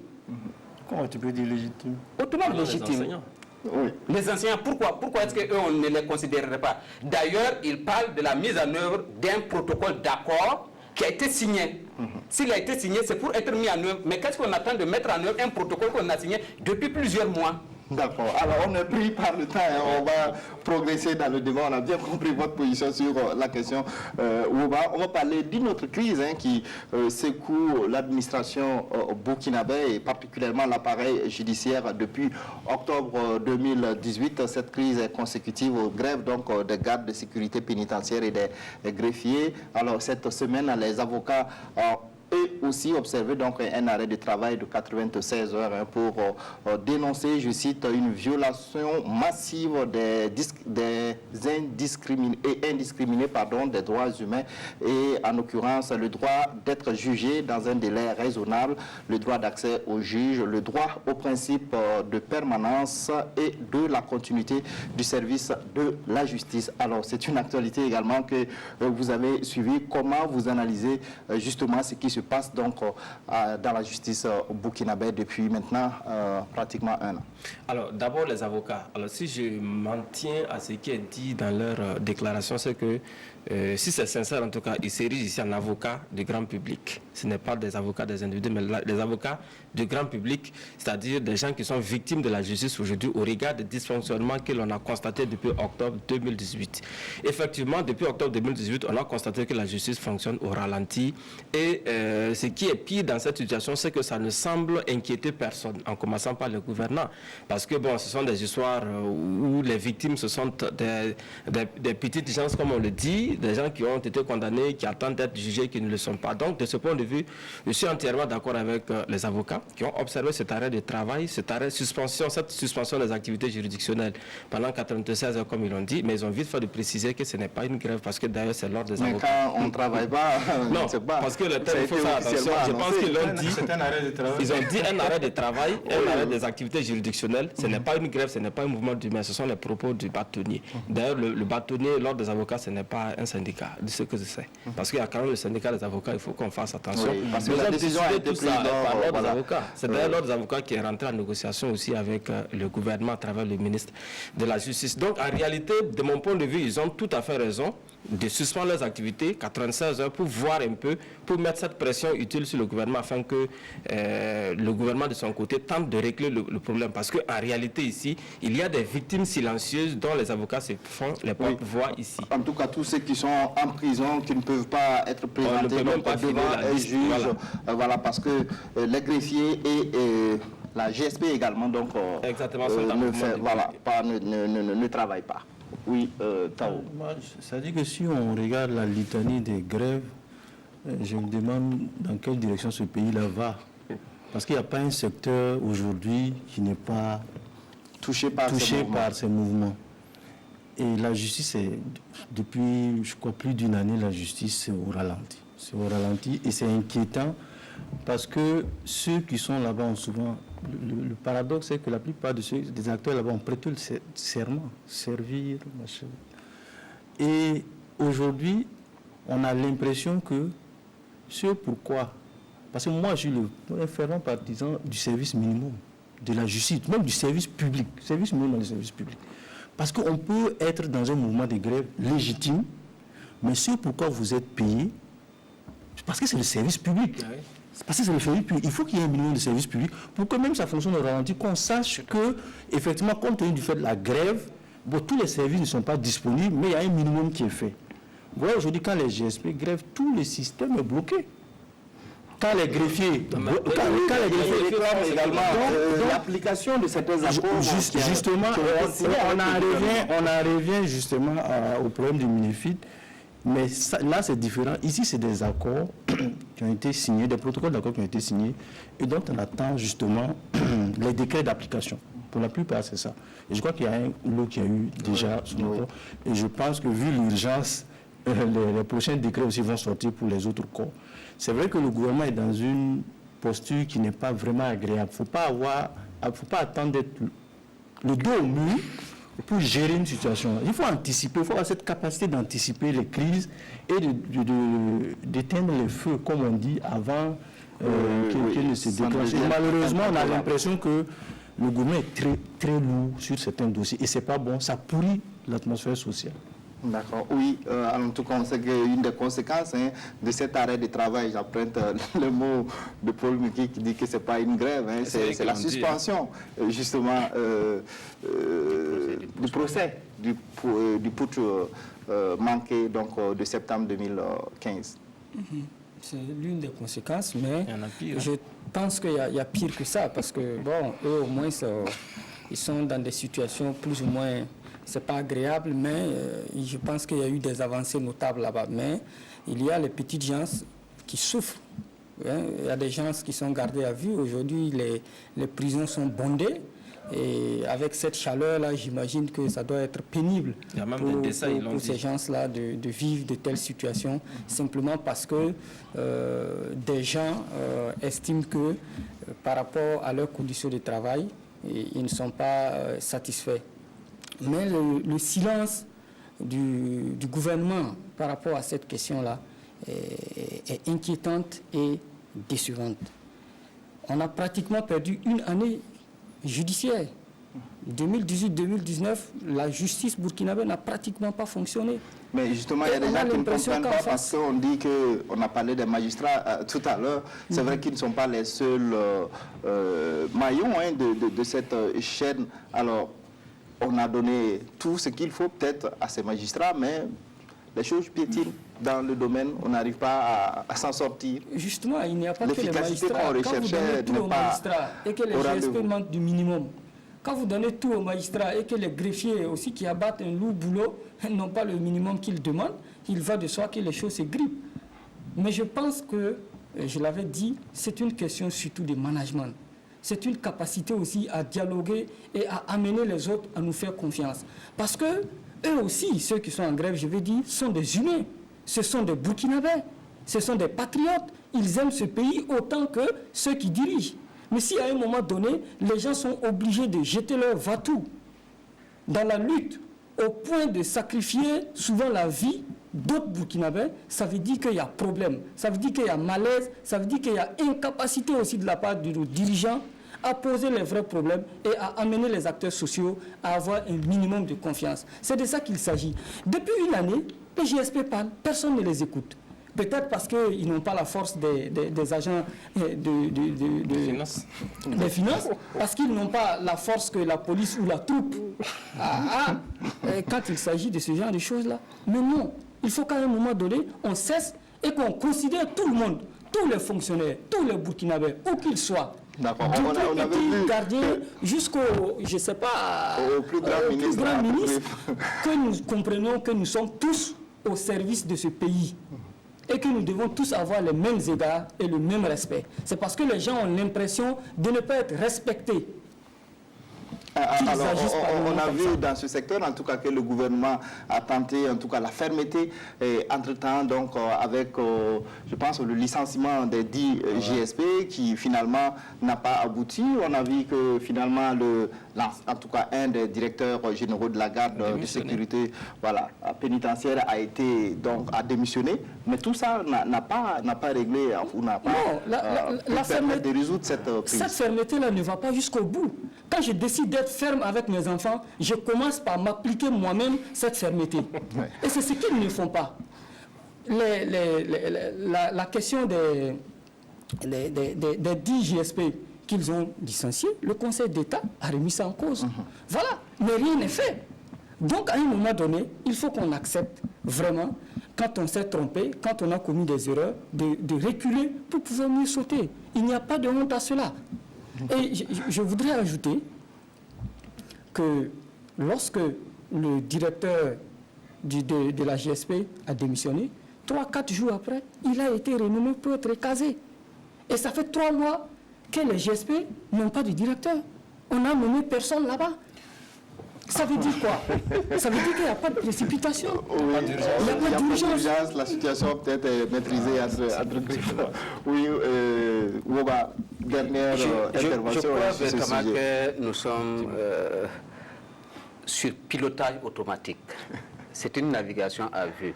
Comment tu peux dire légitime? Hautement légitime. Oui. Les enseignants, pourquoi est-ce qu'eux, on ne les considérerait pas? D'ailleurs, ils parlent de la mise en œuvre d'un protocole d'accord qui a été signé. S'il a été signé, c'est pour être mis en œuvre. Mais qu'est-ce qu'on attend de mettre en œuvre un protocole qu'on a signé depuis plusieurs mois? D'accord. Alors, on est pris par le temps. On va progresser dans le débat. On a bien compris votre position sur la question. On va parler d'une autre crise qui secoue l'administration burkinabé et particulièrement l'appareil judiciaire depuis octobre 2018. Cette crise est consécutive aux grèves donc, des gardes de sécurité pénitentiaire et des greffiers. Alors, cette semaine, les avocats et aussi observé donc un arrêt de travail de 96 heures pour dénoncer, je cite, une violation massive des indiscriminés des droits humains et en l'occurrence le droit d'être jugé dans un délai raisonnable, le droit d'accès au juge, le droit au principe de permanence et de la continuité du service de la justice. Alors c'est une actualité également que vous avez suivi. Comment vous analysez justement ce qui se passe donc dans la justice burkinabé depuis maintenant pratiquement un an? Alors d'abord les avocats. Alors si je m'en tiens à ce qui est dit dans leur déclaration, c'est que si c'est sincère en tout cas, ils s'érigent ici en avocats du grand public. Ce n'est pas des avocats des individus, mais des avocats du grand public, c'est-à-dire des gens qui sont victimes de la justice aujourd'hui au regard des dysfonctionnements que l'on a constatés depuis octobre 2018. Effectivement, depuis octobre 2018, on a constaté que la justice fonctionne au ralenti et ce qui est pire dans cette situation, c'est que ça ne semble inquiéter personne, en commençant par le gouvernant. Parce que bon, ce sont des histoires où les victimes, ce sont des petites gens, comme on le dit, des gens qui ont été condamnés, qui attendent d'être jugés, qui ne le sont pas. Donc, de ce point de vue, je suis entièrement d'accord avec les avocats qui ont observé cet arrêt de travail, cette suspension des activités juridictionnelles pendant 96 heures, comme ils l'ont dit, mais ils ont vite fait de préciser que ce n'est pas une grève, parce que d'ailleurs, c'est l'ordre des avocats. Mais quand on ne travaille pas, non, parce que le terme, il faut faire attention. Je pense qu'ils l'ont dit. C'est un arrêt de travail. Ils ont dit un arrêt de travail, un arrêt des activités juridictionnelles. Ce n'est pas une grève, ce n'est pas un mouvement d'humain, ce sont les propos du bâtonnier. D'ailleurs, le bâtonnier, l'ordre des avocats, ce n'est pas un syndicat, de ce que je sais. Parce qu'il y a quand même le syndicat des avocats, il faut qu'on fasse attention. Oui, parce que la décision a été prise par l'ordre des avocats. C'est d'ailleurs Oui. l'ordre des avocats qui est rentré en négociation aussi avec le gouvernement à travers le ministre de la Justice. Donc, en réalité, de mon point de vue, ils ont tout à fait raison de suspendre leurs activités 96 heures pour voir un peu, pour mettre cette pression utile sur le gouvernement afin que le gouvernement de son côté tente de régler le problème. Parce qu'en réalité ici, il y a des victimes silencieuses dont les avocats se font les porte-voix ici. En tout cas, tous ceux qui sont en prison, qui ne peuvent pas être présentés même pas devant un juge, voilà, parce que les greffiers et la GSP également donc, Exactement, ne travaillent pas. Oui, Tao. Ça dit que si on regarde la litanie des grèves, je me demande dans quelle direction ce pays-là va. Parce qu'il n'y a pas un secteur aujourd'hui qui n'est pas touché par ces mouvements. Et la justice, depuis, je crois, plus d'une année, la justice, c'est au ralenti. C'est au ralenti et c'est inquiétant parce que ceux qui sont là-bas ont souvent... Le paradoxe, c'est que la plupart des acteurs là-bas ont prêté le serment, servir, machin. Et aujourd'hui, on a l'impression que ce pourquoi... Parce que moi, je suis un fervent partisan du service minimum. de la justice, même du service public, service minimum dans le service public. Parce qu'on peut être dans un mouvement de grève légitime, mais ce pourquoi vous êtes payé, parce que c'est le service public. Ah oui. Parce que c'est le service public. Il faut qu'il y ait un minimum de service public pour que même ça fonctionne au ralenti, qu'on sache que, effectivement, compte tenu du fait de la grève, bon, tous les services ne sont pas disponibles, mais il y a un minimum qui est fait. Voilà, aujourd'hui, quand les GSP grèvent, tout le système est bloqué. Quand les greffiers... réclament également l'application de certains accords. Justement, on en revient justement au problème du MINEFID. Mais ça, là, c'est différent. Ici, c'est des accords qui ont été signés, des protocoles d'accords qui ont été signés, et dont on attend justement les décrets d'application. Pour la plupart, c'est ça. Et je crois qu'il y a un lot qui a eu déjà son accord. Et je pense que vu l'urgence, les prochains décrets aussi vont sortir pour les autres corps. C'est vrai que le gouvernement est dans une posture qui n'est pas vraiment agréable. Il ne faut pas attendre d'être le dos au mur pour gérer une situation. Il faut anticiper, il faut avoir cette capacité d'anticiper les crises et d'éteindre les feux, comme on dit, avant qu'elles ne se déclenchent. Malheureusement, on a l'impression que le gouvernement est très, très lourd sur certains dossiers et ce n'est pas bon, ça pourrit l'atmosphère sociale. D'accord, oui, en tout cas, on sait qu'une des conséquences de cet arrêt de travail, j'emprunte le mot de Paul Muki qui dit que ce n'est pas une grève, c'est la suspension, justement, du procès du putsch manqué donc, de septembre 2015. C'est l'une des conséquences, mais pire, je pense qu'il y a pire que ça, parce que, bon, eux, au moins, ils sont dans des situations plus ou moins... C'est pas agréable, mais je pense qu'il y a eu des avancées notables là-bas. Mais il y a les petites gens qui souffrent. Hein. Il y a des gens qui sont gardés à vue. Aujourd'hui, les prisons sont bondées. Et avec cette chaleur-là, j'imagine que ça doit être pénible pour ces gens-là de vivre de telles situations, simplement parce que des gens estiment que par rapport à leurs conditions de travail, ils ne sont pas satisfaits. Mais le silence du gouvernement par rapport à cette question-là est inquiétante et décevante. On a pratiquement perdu une année judiciaire. 2018-2019, la justice burkinabé n'a pratiquement pas fonctionné. Mais justement, il y a des gens qui ne comprennent pas parce qu'on dit qu'on a parlé des magistrats tout à l'heure. C'est vrai qu'ils ne sont pas les seuls maillons de cette chaîne. Alors, on a donné tout ce qu'il faut peut-être à ces magistrats, mais les choses piétinent dans le domaine, on n'arrive pas à s'en sortir. Justement, il n'y a pas que les magistrats. Quand vous donnez tout aux magistrats et que les GSP manquent du minimum, quand vous donnez tout aux magistrats et que les greffiers aussi qui abattent un lourd boulot n'ont pas le minimum qu'ils demandent, il va de soi que les choses se grippent. Mais je pense que, je l'avais dit, c'est une question surtout de management. C'est une capacité aussi à dialoguer et à amener les autres à nous faire confiance. Parce que eux aussi, ceux qui sont en grève, je vais dire, sont des humains. Ce sont des Burkinabés, ce sont des patriotes. Ils aiment ce pays autant que ceux qui dirigent. Mais si à un moment donné, les gens sont obligés de jeter leur va-tout dans la lutte, au point de sacrifier souvent la vie d'autres Burkinabés, ça veut dire qu'il y a problème, ça veut dire qu'il y a malaise, ça veut dire qu'il y a incapacité aussi de la part de nos dirigeants à poser les vrais problèmes et à amener les acteurs sociaux à avoir un minimum de confiance. C'est de ça qu'il s'agit. Depuis une année, les GSP parlent, personne ne les écoute. Peut-être parce qu'ils n'ont pas la force des agents des finances, parce qu'ils n'ont pas la force que la police ou la troupe a quand il s'agit de ce genre de choses-là. Mais non, il faut qu'à un moment donné, on cesse et qu'on considère tout le monde, tous les fonctionnaires, tous les Burkinabés, où qu'ils soient, d'accord. On avait vu gardien jusqu'au, je ne sais pas, au plus grand ministre, que nous comprenions que nous sommes tous au service de ce pays et que nous devons tous avoir les mêmes égards et le même respect. C'est parce que les gens ont l'impression de ne pas être respectés. qu'ils agissent par on a comme vu ça. dans ce secteur, en tout cas, que le gouvernement a tenté, en tout cas, la fermeté, entre-temps, donc, avec, je pense, le licenciement des 10 GSP, qui finalement n'a pas abouti. On a vu que finalement, en tout cas, un des directeurs généraux de la garde de sécurité, voilà, pénitentiaire a été, donc, a démissionné. Mais tout ça n'a pas réglé, ou n'a pas permis de résoudre cette crise. Cette fermeté-là ne va pas jusqu'au bout. Quand je décide d'être ferme avec mes enfants, je commence par m'appliquer moi-même cette fermeté. Et c'est ce qu'ils ne font pas. La question des 10 GSP qu'ils ont licenciés, le Conseil d'État a remis ça en cause. Voilà, mais rien n'est fait. Donc, à un moment donné, il faut qu'on accepte vraiment, quand on s'est trompé, quand on a commis des erreurs, de reculer pour pouvoir mieux sauter. Il n'y a pas de honte à cela. Et je voudrais ajouter que lorsque le directeur de la GSP a démissionné, 3-4 jours après, il a été renommé pour être casé. Et ça fait 3 mois que les GSP n'ont pas de directeur. On n'a nommé personne là-bas. Ça veut dire quoi? Ça veut dire qu'il n'y a pas de précipitation. Oui, il n'y a pas d'urgence. La situation peut-être est maîtrisée entre griffes. Oui, Woba, dernière intervention. Je crois vraiment que nous sommes sur pilotage automatique. C'est une navigation à vue.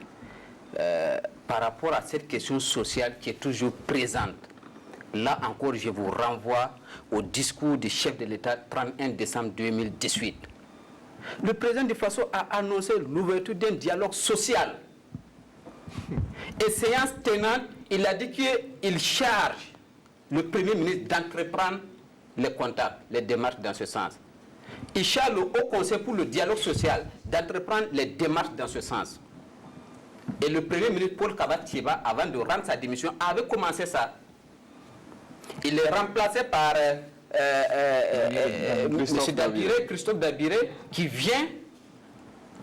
Par rapport à cette question sociale qui est toujours présente, là encore, je vous renvoie au discours du chef de l'État 31 décembre 2018. Le président de Faso a annoncé l'ouverture d'un dialogue social. Et séance tenante, il a dit qu'il charge le Premier ministre d'entreprendre les contacts, les démarches dans ce sens. Il charge le Haut Conseil pour le dialogue social d'entreprendre les démarches dans ce sens. Et le Premier ministre Paul Kaba-Thieba, avant de rendre sa démission, avait commencé ça. Il est remplacé par Christophe Dabiré, qui vient.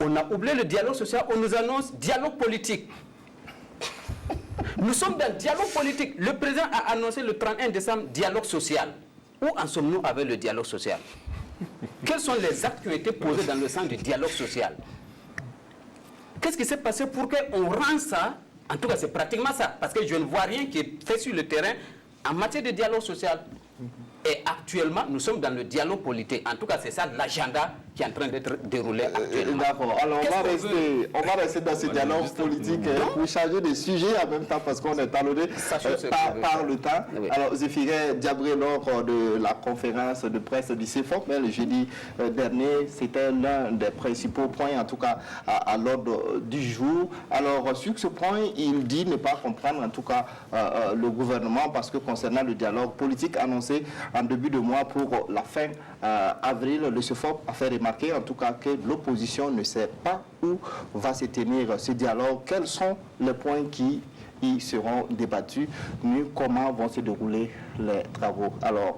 On a oublié le dialogue social, on nous annonce dialogue politique. Nous sommes dans le dialogue politique. Le président a annoncé le 31 décembre dialogue social. Où en sommes-nous avec le dialogue social? Quels sont les actes qui ont été posés dans le sens du dialogue social? Qu'est-ce qui s'est passé pour qu'on rende ça? En tout cas, c'est pratiquement ça. Parce que je ne vois rien qui est fait sur le terrain en matière de dialogue social. Et actuellement, nous sommes dans le dialogue politique. En tout cas, c'est ça l'agenda qui est en train d'être déroulé actuellement. D'accord. Alors, on va rester dans ce dialogue politique pour changer de sujet en même temps parce qu'on est talonné par le temps. Oui. Alors, Zéphiré Diabré, lors de la conférence de presse du CFOP, le jeudi dernier, c'était l'un des principaux points, en tout cas, à l'ordre du jour. Alors, sur ce point, il dit ne pas comprendre, en tout cas, le gouvernement parce que concernant le dialogue politique annoncé en début de mois pour la fin avril, le CFOP a fait remarquer en tout cas que l'opposition ne sait pas où va se tenir ce dialogue, quels sont les points qui y seront débattus, ni comment vont se dérouler les travaux. Alors,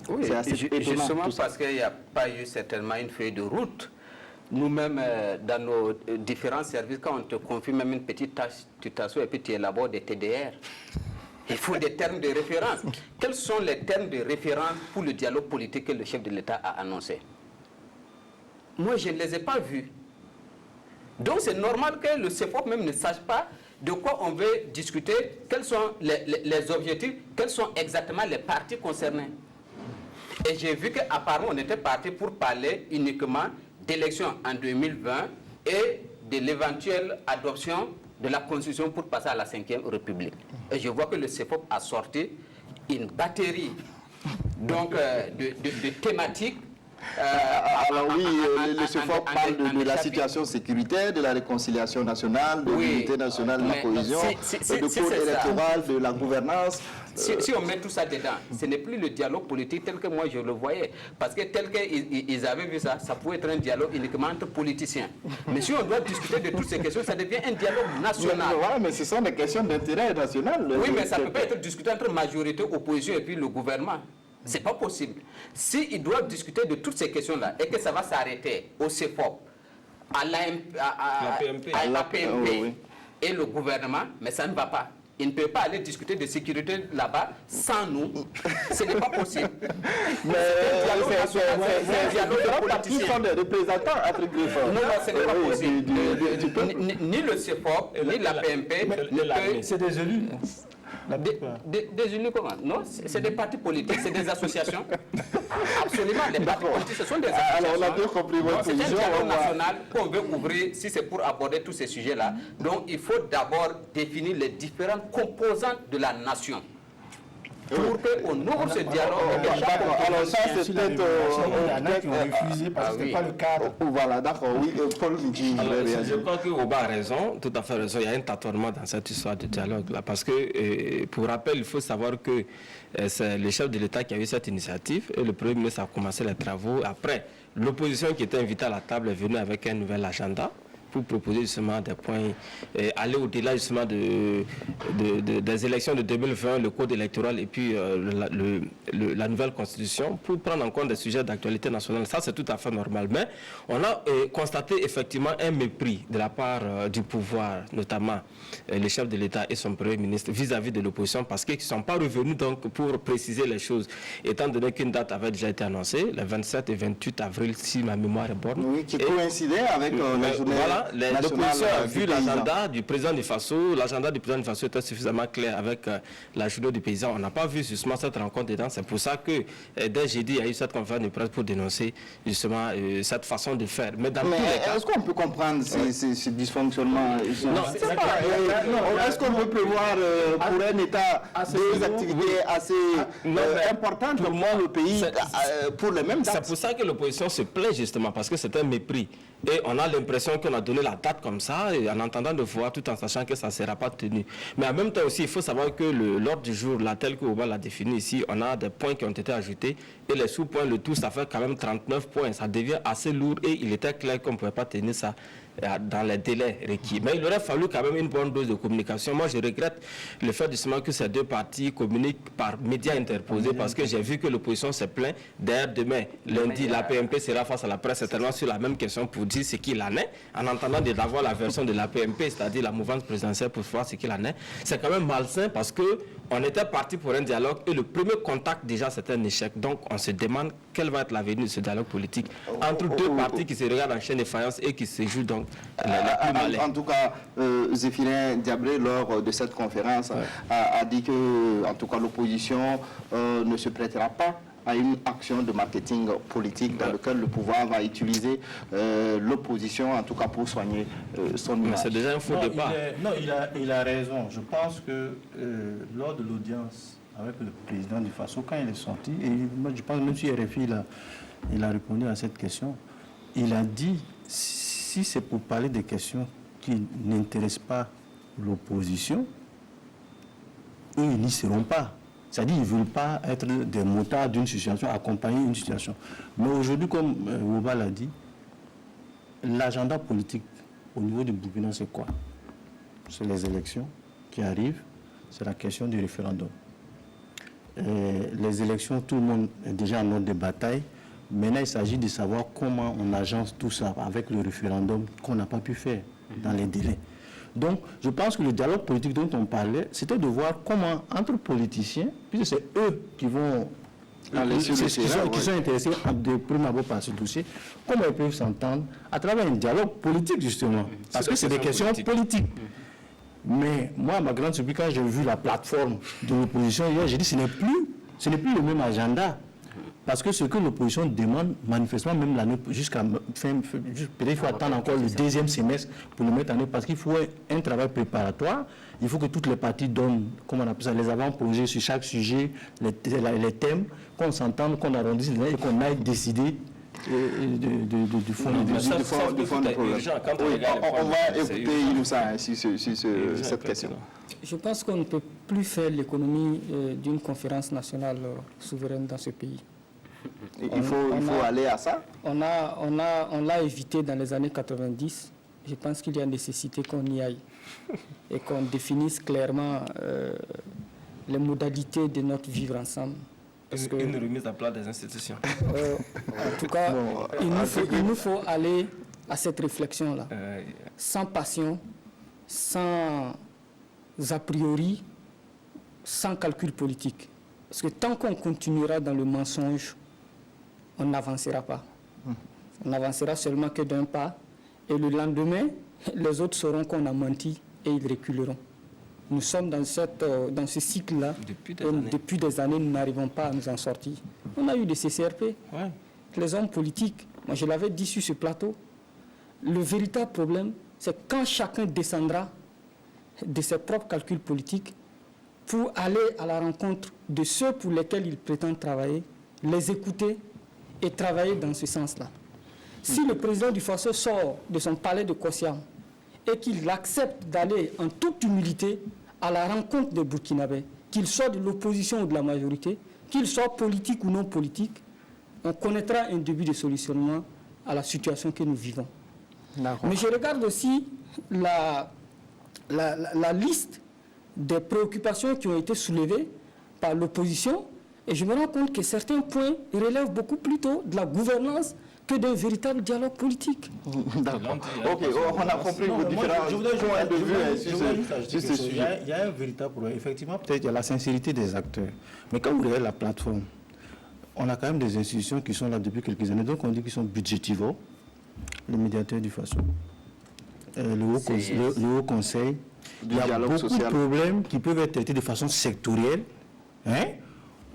oui, c'est assez étonnant, justement parce qu'il n'y a pas eu certainement une feuille de route. Nous-mêmes, dans nos différents services, quand on te confie même une petite tâche, tu t'assois et puis tu élabores des TDR. Il faut des termes de référence. Quels sont les termes de référence pour le dialogue politique que le chef de l'État a annoncé? Moi, je ne les ai pas vus. Donc, c'est normal que le CFOP même ne sache pas de quoi on veut discuter, quels sont les objectifs, quels sont exactement les partis concernés. Et j'ai vu qu'apparemment, on était parti pour parler uniquement d'élections en 2020 et de l'éventuelle adoption de la Constitution pour passer à la 5e République. Et je vois que le CFOP a sorti une batterie donc, de thématiques. Alors oui, le CFOP parle de la situation sécuritaire, de la réconciliation nationale, de l'unité nationale, de la cohésion, de code électoral, de la gouvernance. Si on met tout ça dedans, ce n'est plus le dialogue politique tel que moi je le voyais. Parce que tel qu'ils avaient vu ça, ça pouvait être un dialogue uniquement entre politiciens. Mais si on doit discuter de toutes ces questions, ça devient un dialogue national. Mais ce sont des questions d'intérêt national. Oui, mais ça ne peut pas être discuté entre majorité, opposition et puis le gouvernement. Ce n'est pas possible. S'ils doivent discuter de toutes ces questions-là et que ça va s'arrêter au CFOP, à la PMP et le gouvernement, mais ça ne va pas. Il ne peut pas aller discuter de sécurité là-bas sans nous. Ce n'est pas possible. Mais c'est un dialogue politique. Sont des représentants entre griffes. Non, ce n'est pas possible. Ni le CEPOP, ni la PMP. C'est des élus. Des élus comment? Non, c'est des partis politiques, c'est des associations. Absolument, les partis politiques, ce sont des associations. Alors, on a bien compris votre position. C'est un dialogue national qu'on veut ouvrir si c'est pour aborder tous ces sujets-là. Donc, il faut d'abord définir les différentes composantes de la nation. Pour qu'on ouvre ce dialogue. Alors ça, c'est peut-être... Il y en a qui ont refusé parce que ce n'était pas le cadre. Voilà, d'accord, oui, Paul Niki. Je crois que Oba a raison, tout à fait raison. Il y a un tâtonnement dans cette histoire de dialogue-là. Parce que, pour rappel, il faut savoir que c'est le chef de l'État qui a eu cette initiative et le Premier ministre a commencé les travaux. Après, l'opposition qui était invitée à la table est venue avec un nouvel agenda pour proposer justement des points, aller au-delà justement des élections de 2020, le code électoral et puis la nouvelle constitution, pour prendre en compte des sujets d'actualité nationale. Ça, c'est tout à fait normal. Mais on a constaté effectivement un mépris de la part du pouvoir, notamment le chef de l'État et son Premier ministre, vis-à-vis de l'opposition, parce qu'ils ne sont pas revenus donc pour préciser les choses, étant donné qu'une date avait déjà été annoncée, le 27 et 28 avril, si ma mémoire est bonne. Oui, qui coïncidait avec la journée. Voilà, l'opposition a vu l'agenda du président du Faso. L'agenda du président du Faso était suffisamment clair avec la journée du paysan. On n'a pas vu justement cette rencontre dedans. C'est pour ça que dès jeudi, il y a eu cette conférence de presse pour dénoncer justement cette façon de faire. Mais dans tous les cas, est-ce qu'on peut comprendre ces dysfonctionnements? Non, c'est pas. Est-ce qu'on peut prévoir pour un État des activités assez importantes pour le pays pour les mêmes dates? C'est pour ça que l'opposition se plaît justement, parce que c'est un mépris. Et on a l'impression qu'on a donné la date comme ça, et en entendant de voir, tout en sachant que ça ne sera pas tenu. Mais en même temps aussi, il faut savoir que l'ordre du jour, là, tel que Oba l'a défini ici, on a des points qui ont été ajoutés, et les sous-points, le tout, ça fait quand même 39 points. Ça devient assez lourd, et il était clair qu'on ne pouvait pas tenir ça dans les délais requis. Mais il aurait fallu quand même une bonne dose de communication. Moi, je regrette le fait justement que ces deux partis communiquent par médias interposés, parce que j'ai vu que l'opposition s'est plaint. D'ailleurs, demain, lundi, la PMP sera face à la presse, certainement sur la même question pour dire ce qu'il en est, en entendant d'avoir la version de la PMP, c'est-à-dire la mouvance présidentielle, pour voir ce qu'il en est. C'est quand même malsain parce que on était parti pour un dialogue et le premier contact, déjà, c'était un échec. Donc, on se demande quel va être l'avenir de ce dialogue politique entre deux partis qui se regardent en chaîne de faïence et qui se jouent donc la plus malin. En tout cas, Zéphirin Diabré, lors de cette conférence, a dit que, en tout cas, l'opposition ne se prêtera pas à une action de marketing politique dans laquelle le pouvoir va utiliser l'opposition, en tout cas pour soigner son image. Mais c'est déjà un faux départ. Il a raison. Je pense que lors de l'audience avec le président du Faso, quand il est sorti, et moi je pense même si RFI il a répondu à cette question, il a dit, si c'est pour parler des questions qui n'intéressent pas l'opposition, eux, ils n'y seront pas. C'est-à-dire qu'ils ne veulent pas être des motards d'une situation, accompagner une situation. Mais aujourd'hui, comme Oba l'a dit, l'agenda politique au niveau du Burkina, c'est quoi? C'est les élections qui arrivent, c'est la question du référendum. Les élections, tout le monde est déjà en ordre de bataille. Maintenant, il s'agit de savoir comment on agence tout ça avec le référendum qu'on n'a pas pu faire dans les délais. Donc, je pense que le dialogue politique dont on parlait, c'était de voir comment, entre politiciens, puisque c'est eux qui vont, qui sont intéressés de prime abord par ce dossier, comment ils peuvent s'entendre à travers un dialogue politique, justement. Parce que c'est des questions politiques. Mais moi, à ma grande surprise, quand j'ai vu la plateforme de l'opposition hier, j'ai dit ce n'est plus le même agenda. Parce que ce que l'opposition demande, manifestement, même l'année jusqu'à fin, peut-être il faut attendre encore le deuxième semestre pour le mettre en œuvre, parce qu'il faut un travail préparatoire. Il faut que toutes les parties donnent, comment on appelle ça, les avant-projets sur chaque sujet, les thèmes, qu'on s'entende, qu'on arrondisse et qu'on aille décider du fond du problème. On va écouter Inoussa sur cette question. Je pense qu'on ne peut plus faire l'économie d'une conférence nationale souveraine dans ce pays. Il faut aller à ça. On l'a évité dans les années 90. Je pense qu'il y a nécessité qu'on y aille et qu'on définisse clairement les modalités de notre vivre ensemble. Une remise à plat des institutions. En tout cas, il nous faut aller à cette réflexion-là, sans passion, sans a priori sans calcul politique. Parce que tant qu'on continuera dans le mensonge, on n'avancera pas. On n'avancera seulement que d'un pas. Et le lendemain, les autres sauront qu'on a menti et ils reculeront. Nous sommes dans ce cycle-là. Depuis des années, nous n'arrivons pas à nous en sortir. On a eu des CCRP. Ouais. Les hommes politiques, moi je l'avais dit sur ce plateau, le véritable problème, c'est quand chacun descendra de ses propres calculs politiques pour aller à la rencontre de ceux pour lesquels il prétend travailler, les écouter et travailler dans ce sens-là. Si le président du Faso sort de son palais de Kossiam et qu'il accepte d'aller en toute humilité à la rencontre des Burkinabés, qu'il soit de l'opposition ou de la majorité, qu'il soit politique ou non politique, on connaîtra un début de solutionnement à la situation que nous vivons. Mais je regarde aussi la liste des préoccupations qui ont été soulevées par l'opposition et je me rends compte que certains points relèvent beaucoup plus tôt de la gouvernance que d'un véritable dialogue politique. D'accord. Ok, on a compris vos différents points de vue. Il y a un véritable problème. Effectivement, peut-être il y a la sincérité des acteurs. Mais quand vous regardez la plateforme, on a quand même des institutions qui sont là depuis quelques années. Donc on dit qu'ils sont budgétivaux. Le médiateur du Faso, le Haut Conseil. Il y a beaucoup de problèmes qui peuvent être traités de façon sectorielle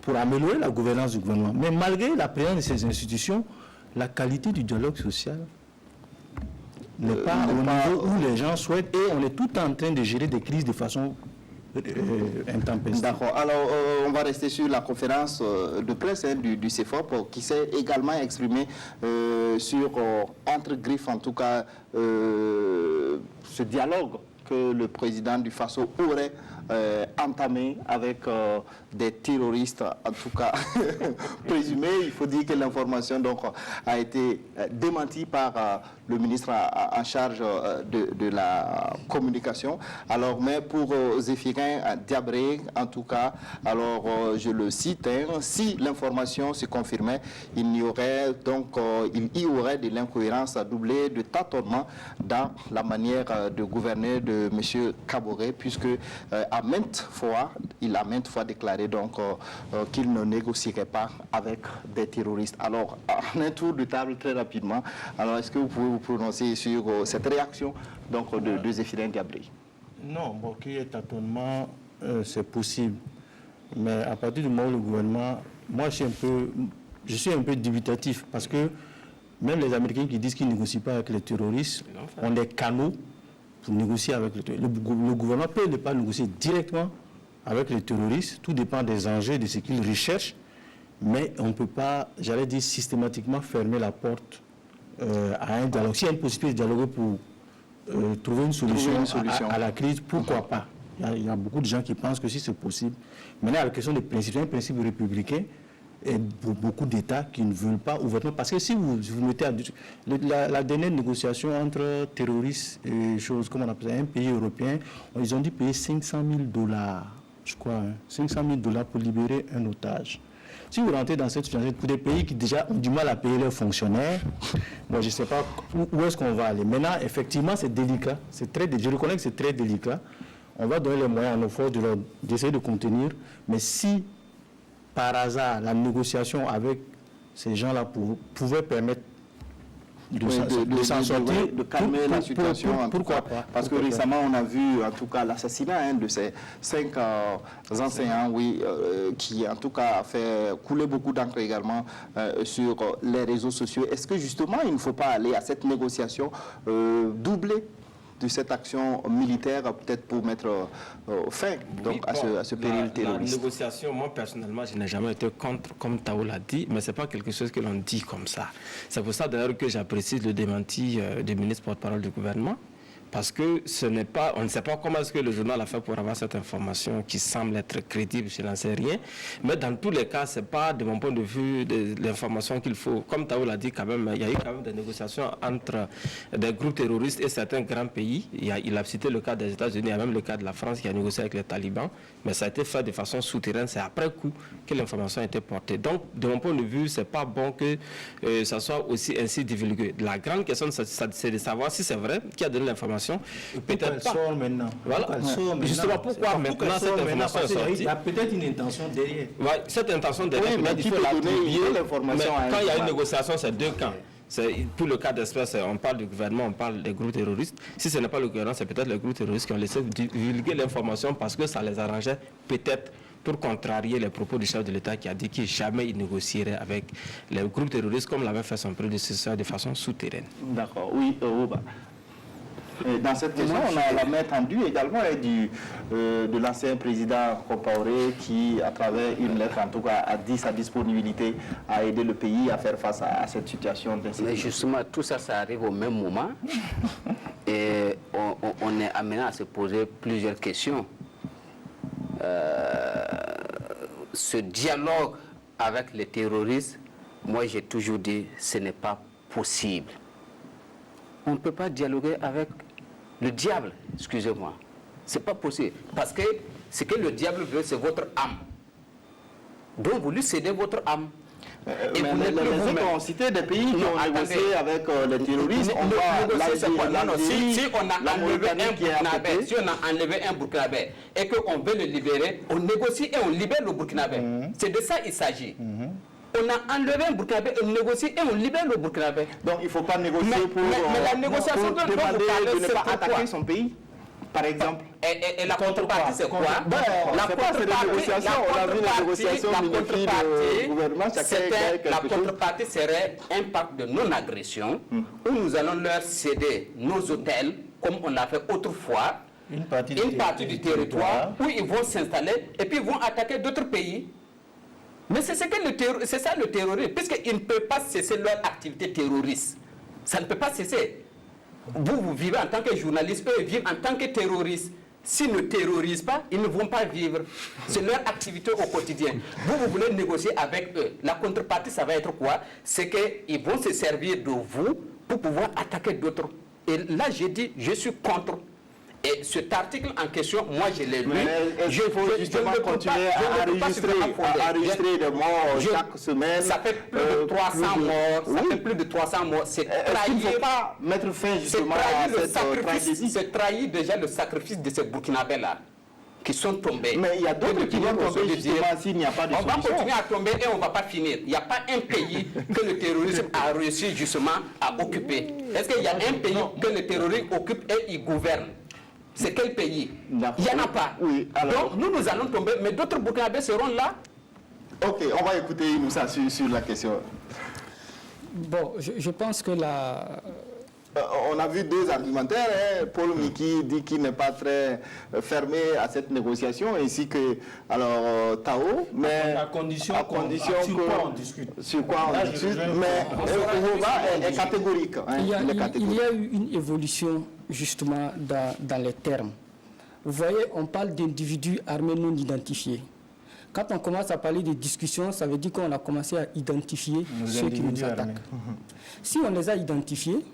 pour améliorer la gouvernance du gouvernement. Mais malgré la présence de ces institutions, la qualité du dialogue social n'est pas au niveau où les gens souhaitent et on est tout en train de gérer des crises de façon intempestive. D'accord. Alors, on va rester sur la conférence de presse du CEFOP qui s'est également exprimé sur, entre griffes en tout cas, ce dialogue que le président du Faso aurait entamé avec des terroristes, en tout cas présumés. Il faut dire que l'information donc a été démentie par le ministre en charge de la communication. Alors, mais pour Zéphirin Diabré, en tout cas, alors je le cite, si l'information se confirmait, il y aurait de l'incohérence doublée de tâtonnement dans la manière de gouverner de M. Kaboré, puisque à maintes fois déclaré donc qu'il ne négocierait pas avec des terroristes. Alors, en un tour de table très rapidement, alors est-ce que vous pouvez vous prononcer sur cette réaction donc de Zéphirin Diabré? Non, bon, qu'il y ait tâtonnement, c'est possible. Mais à partir du moment où le gouvernement, moi je suis un peu dubitatif parce que même les Américains qui disent qu'ils ne négocient pas avec les terroristes ont des canaux pour négocier avec les terroristes. Le gouvernement peut ne pas négocier directement avec les terroristes, tout dépend des enjeux, de ce qu'ils recherchent, mais on ne peut pas, j'allais dire, systématiquement fermer la porte à un dialogue. S'il y a une possibilité de dialoguer pour trouver une solution à la crise, pourquoi pas? Il y a beaucoup de gens qui pensent que si c'est possible. Maintenant, la question des principes, c'est un principe républicain et pour beaucoup d'États qui ne veulent pas ouvertement. Parce que si vous mettez la dernière négociation entre terroristes et choses, comme on appelle ça, un pays européen, ils ont dû payer $500 000, je crois, 500 000 pour libérer un otage. Si vous rentrez dans cette situation, pour des pays qui déjà ont du mal à payer leurs fonctionnaires, moi je ne sais pas où est-ce qu'on va aller. Maintenant, effectivement, c'est délicat. Je reconnais que c'est très délicat. On va donner les moyens à nos forces d'essayer de contenir. Mais si, par hasard, la négociation avec ces gens-là pouvait permettre de s'en sortir, de calmer la situation. Pourquoi pas? Parce que récemment, on a vu en tout cas l'assassinat de ces 5 enseignants, qui en tout cas a fait couler beaucoup d'encre également sur les réseaux sociaux. Est-ce que justement, il ne faut pas aller à cette négociation doublée de cette action militaire, peut-être pour mettre fin donc, à ce péril terroriste? La négociation, moi personnellement, je n'ai jamais été contre, comme Tao l'a dit, mais ce n'est pas quelque chose que l'on dit comme ça. C'est pour ça d'ailleurs que j'apprécie le démenti du ministre porte-parole du gouvernement, parce que on ne sait pas comment est-ce que le journal a fait pour avoir cette information qui semble être crédible, je n'en sais rien. Mais dans tous les cas, ce n'est pas, de mon point de vue, l'information qu'il faut. Comme Tao l'a dit, quand même, il y a eu quand même des négociations entre des groupes terroristes et certains grands pays. Il a cité le cas des États-Unis, il y a même le cas de la France qui a négocié avec les talibans. Mais ça a été fait de façon souterraine. C'est après coup que l'information a été portée. Donc, de mon point de vue, ce n'est pas bon que ça soit aussi ainsi divulgué. La grande question, c'est de savoir si c'est vrai qui a donné l'information information. Peut-être elle sort maintenant. Voilà. Justement, pourquoi maintenant cette information est sortie? Il y a peut-être une intention derrière. Ouais, cette intention derrière, mais il faut l'attribuer. l'information. Quand il y a une négociation, c'est deux camps. Pour le cas d'espèce, on parle du gouvernement, on parle des groupes terroristes. Si ce n'est pas le gouvernement, c'est peut-être les groupes terroristes qui ont laissé divulguer l'information parce que ça les arrangeait peut-être pour contrarier les propos du chef de l'État qui a dit qu'il jamais il négocierait avec les groupes terroristes comme l'avait fait son prédécesseur de façon souterraine. D'accord, oui, dans cette question, on a la main tendue également de l'ancien président Compaoré qui, à travers une lettre, en tout cas, a dit sa disponibilité à aider le pays à faire face à cette situation d'insécurité. Mais justement, tout ça, ça arrive au même moment. Et on est amené à se poser plusieurs questions. Ce dialogue avec les terroristes, moi j'ai toujours dit, ce n'est pas possible. On ne peut pas dialoguer avec le diable, excusez-moi. C'est pas possible. Parce que ce que le diable veut, c'est votre âme. Donc vous lui cédez votre âme. Et mais les autres ont cité des pays qui ont négocié avec les terroristes. Si on a enlevé un Burkinabé et qu'on veut le libérer, on négocie et on libère le Burkinabé. C'est de ça qu'il s'agit. On a enlevé un Burkinabé, on négocie et on libère le Burkinabé. Donc il ne faut pas négocier pour demander de ne pas attaquer son pays, par exemple. Et la contrepartie, c'est quoi? La contrepartie serait un pacte de non-agression où nous allons leur céder nos hôtels, comme on l'a fait autrefois, une partie du territoire où ils vont s'installer et puis ils vont attaquer d'autres pays. Mais c'est ça le terrorisme, puisqu'ils ne peuvent pas cesser leur activité terroriste. Ça ne peut pas cesser. Vous vivez en tant que journaliste, eux vivent en tant que terroristes. S'ils ne terrorisent pas, ils ne vont pas vivre. C'est leur activité au quotidien. Vous voulez négocier avec eux. La contrepartie, ça va être quoi? C'est qu'ils vont se servir de vous pour pouvoir attaquer d'autres. Et là, j'ai dit, je suis contre. Et cet article en question, moi je l'ai lu. Il faut justement continuer à enregistrer des morts chaque semaine. Ça fait plus de 300 morts. Ça fait plus de 300 morts. C'est trahir. Il ne faut pas mettre fin justement à cette tragédie. C'est trahir déjà le sacrifice de ces Burkinabés-là qui sont tombés. Mais il y a d'autres qui vont tomber justement s'il n'y a pas de solution. On va continuer à tomber et on ne va pas finir. Il n'y a pas un pays que le terrorisme a réussi justement à occuper. Est-ce qu'il y a un pays que le terrorisme occupe et il gouverne? C'est quel pays? Il n'y en a pas. Oui, alors... Donc nous allons tomber, mais d'autres Burkinabés seront là. Ok, on va écouter Moussa sur la question. Bon, je pense que la... on a vu deux argumentaires. Paul Miki dit qu'il n'est pas très fermé à cette négociation, ainsi que Tao. Mais à condition sur quoi on discute. Mais Ouba est catégorique. Il y a eu une évolution justement dans les termes. Vous voyez, on parle d'individus armés non identifiés. Quand on commence à parler de discussions, ça veut dire qu'on a commencé à identifier ceux qui nous attaquent. Si on les a identifiés,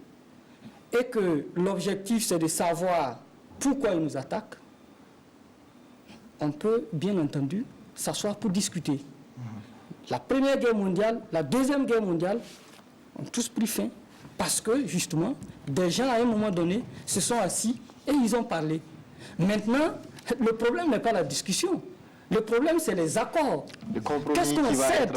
et que l'objectif c'est de savoir pourquoi ils nous attaquent, on peut bien entendu s'asseoir pour discuter. La Première Guerre mondiale, la Deuxième Guerre mondiale ont tous pris fin parce que justement, des gens à un moment donné se sont assis et ils ont parlé. Maintenant, le problème n'est pas la discussion. Le problème, c'est les accords. Qu'est-ce qu'on cède?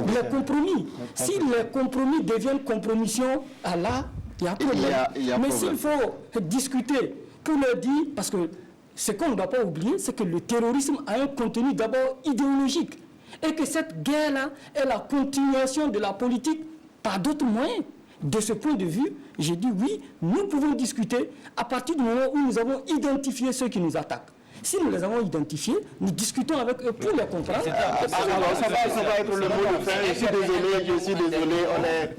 Les compromis. Si les compromis deviennent compromissions, là, il y a problème. Mais s'il faut discuter, pour le dire, parce que ce qu'on ne doit pas oublier, c'est que le terrorisme a un contenu d'abord idéologique. Et que cette guerre-là est la continuation de la politique par d'autres moyens. De ce point de vue, j'ai dit oui, nous pouvons discuter à partir du moment où nous avons identifié ceux qui nous attaquent. Si nous les avons identifiés, nous discutons avec eux pour les comprendre. Alors, ça va être le mot de fin. Je suis désolé,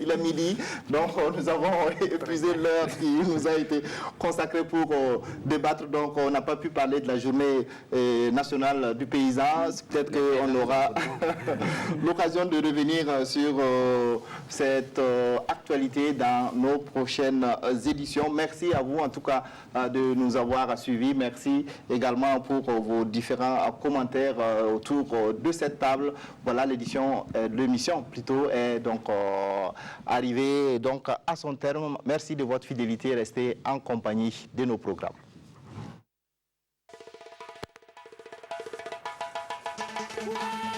il est midi. Donc, nous avons épuisé l'heure qui nous a été consacrée pour débattre. Donc, on n'a pas pu parler de la journée nationale du paysan. Peut-être qu'on aura l'occasion de revenir sur cette actualité dans nos prochaines éditions. Merci à vous, en tout cas, de nous avoir suivis. Merci également également pour vos différents commentaires autour de cette table. Voilà, l'émission plutôt est donc arrivée donc à son terme. Merci de votre fidélité. Restez en compagnie de nos programmes. Wow.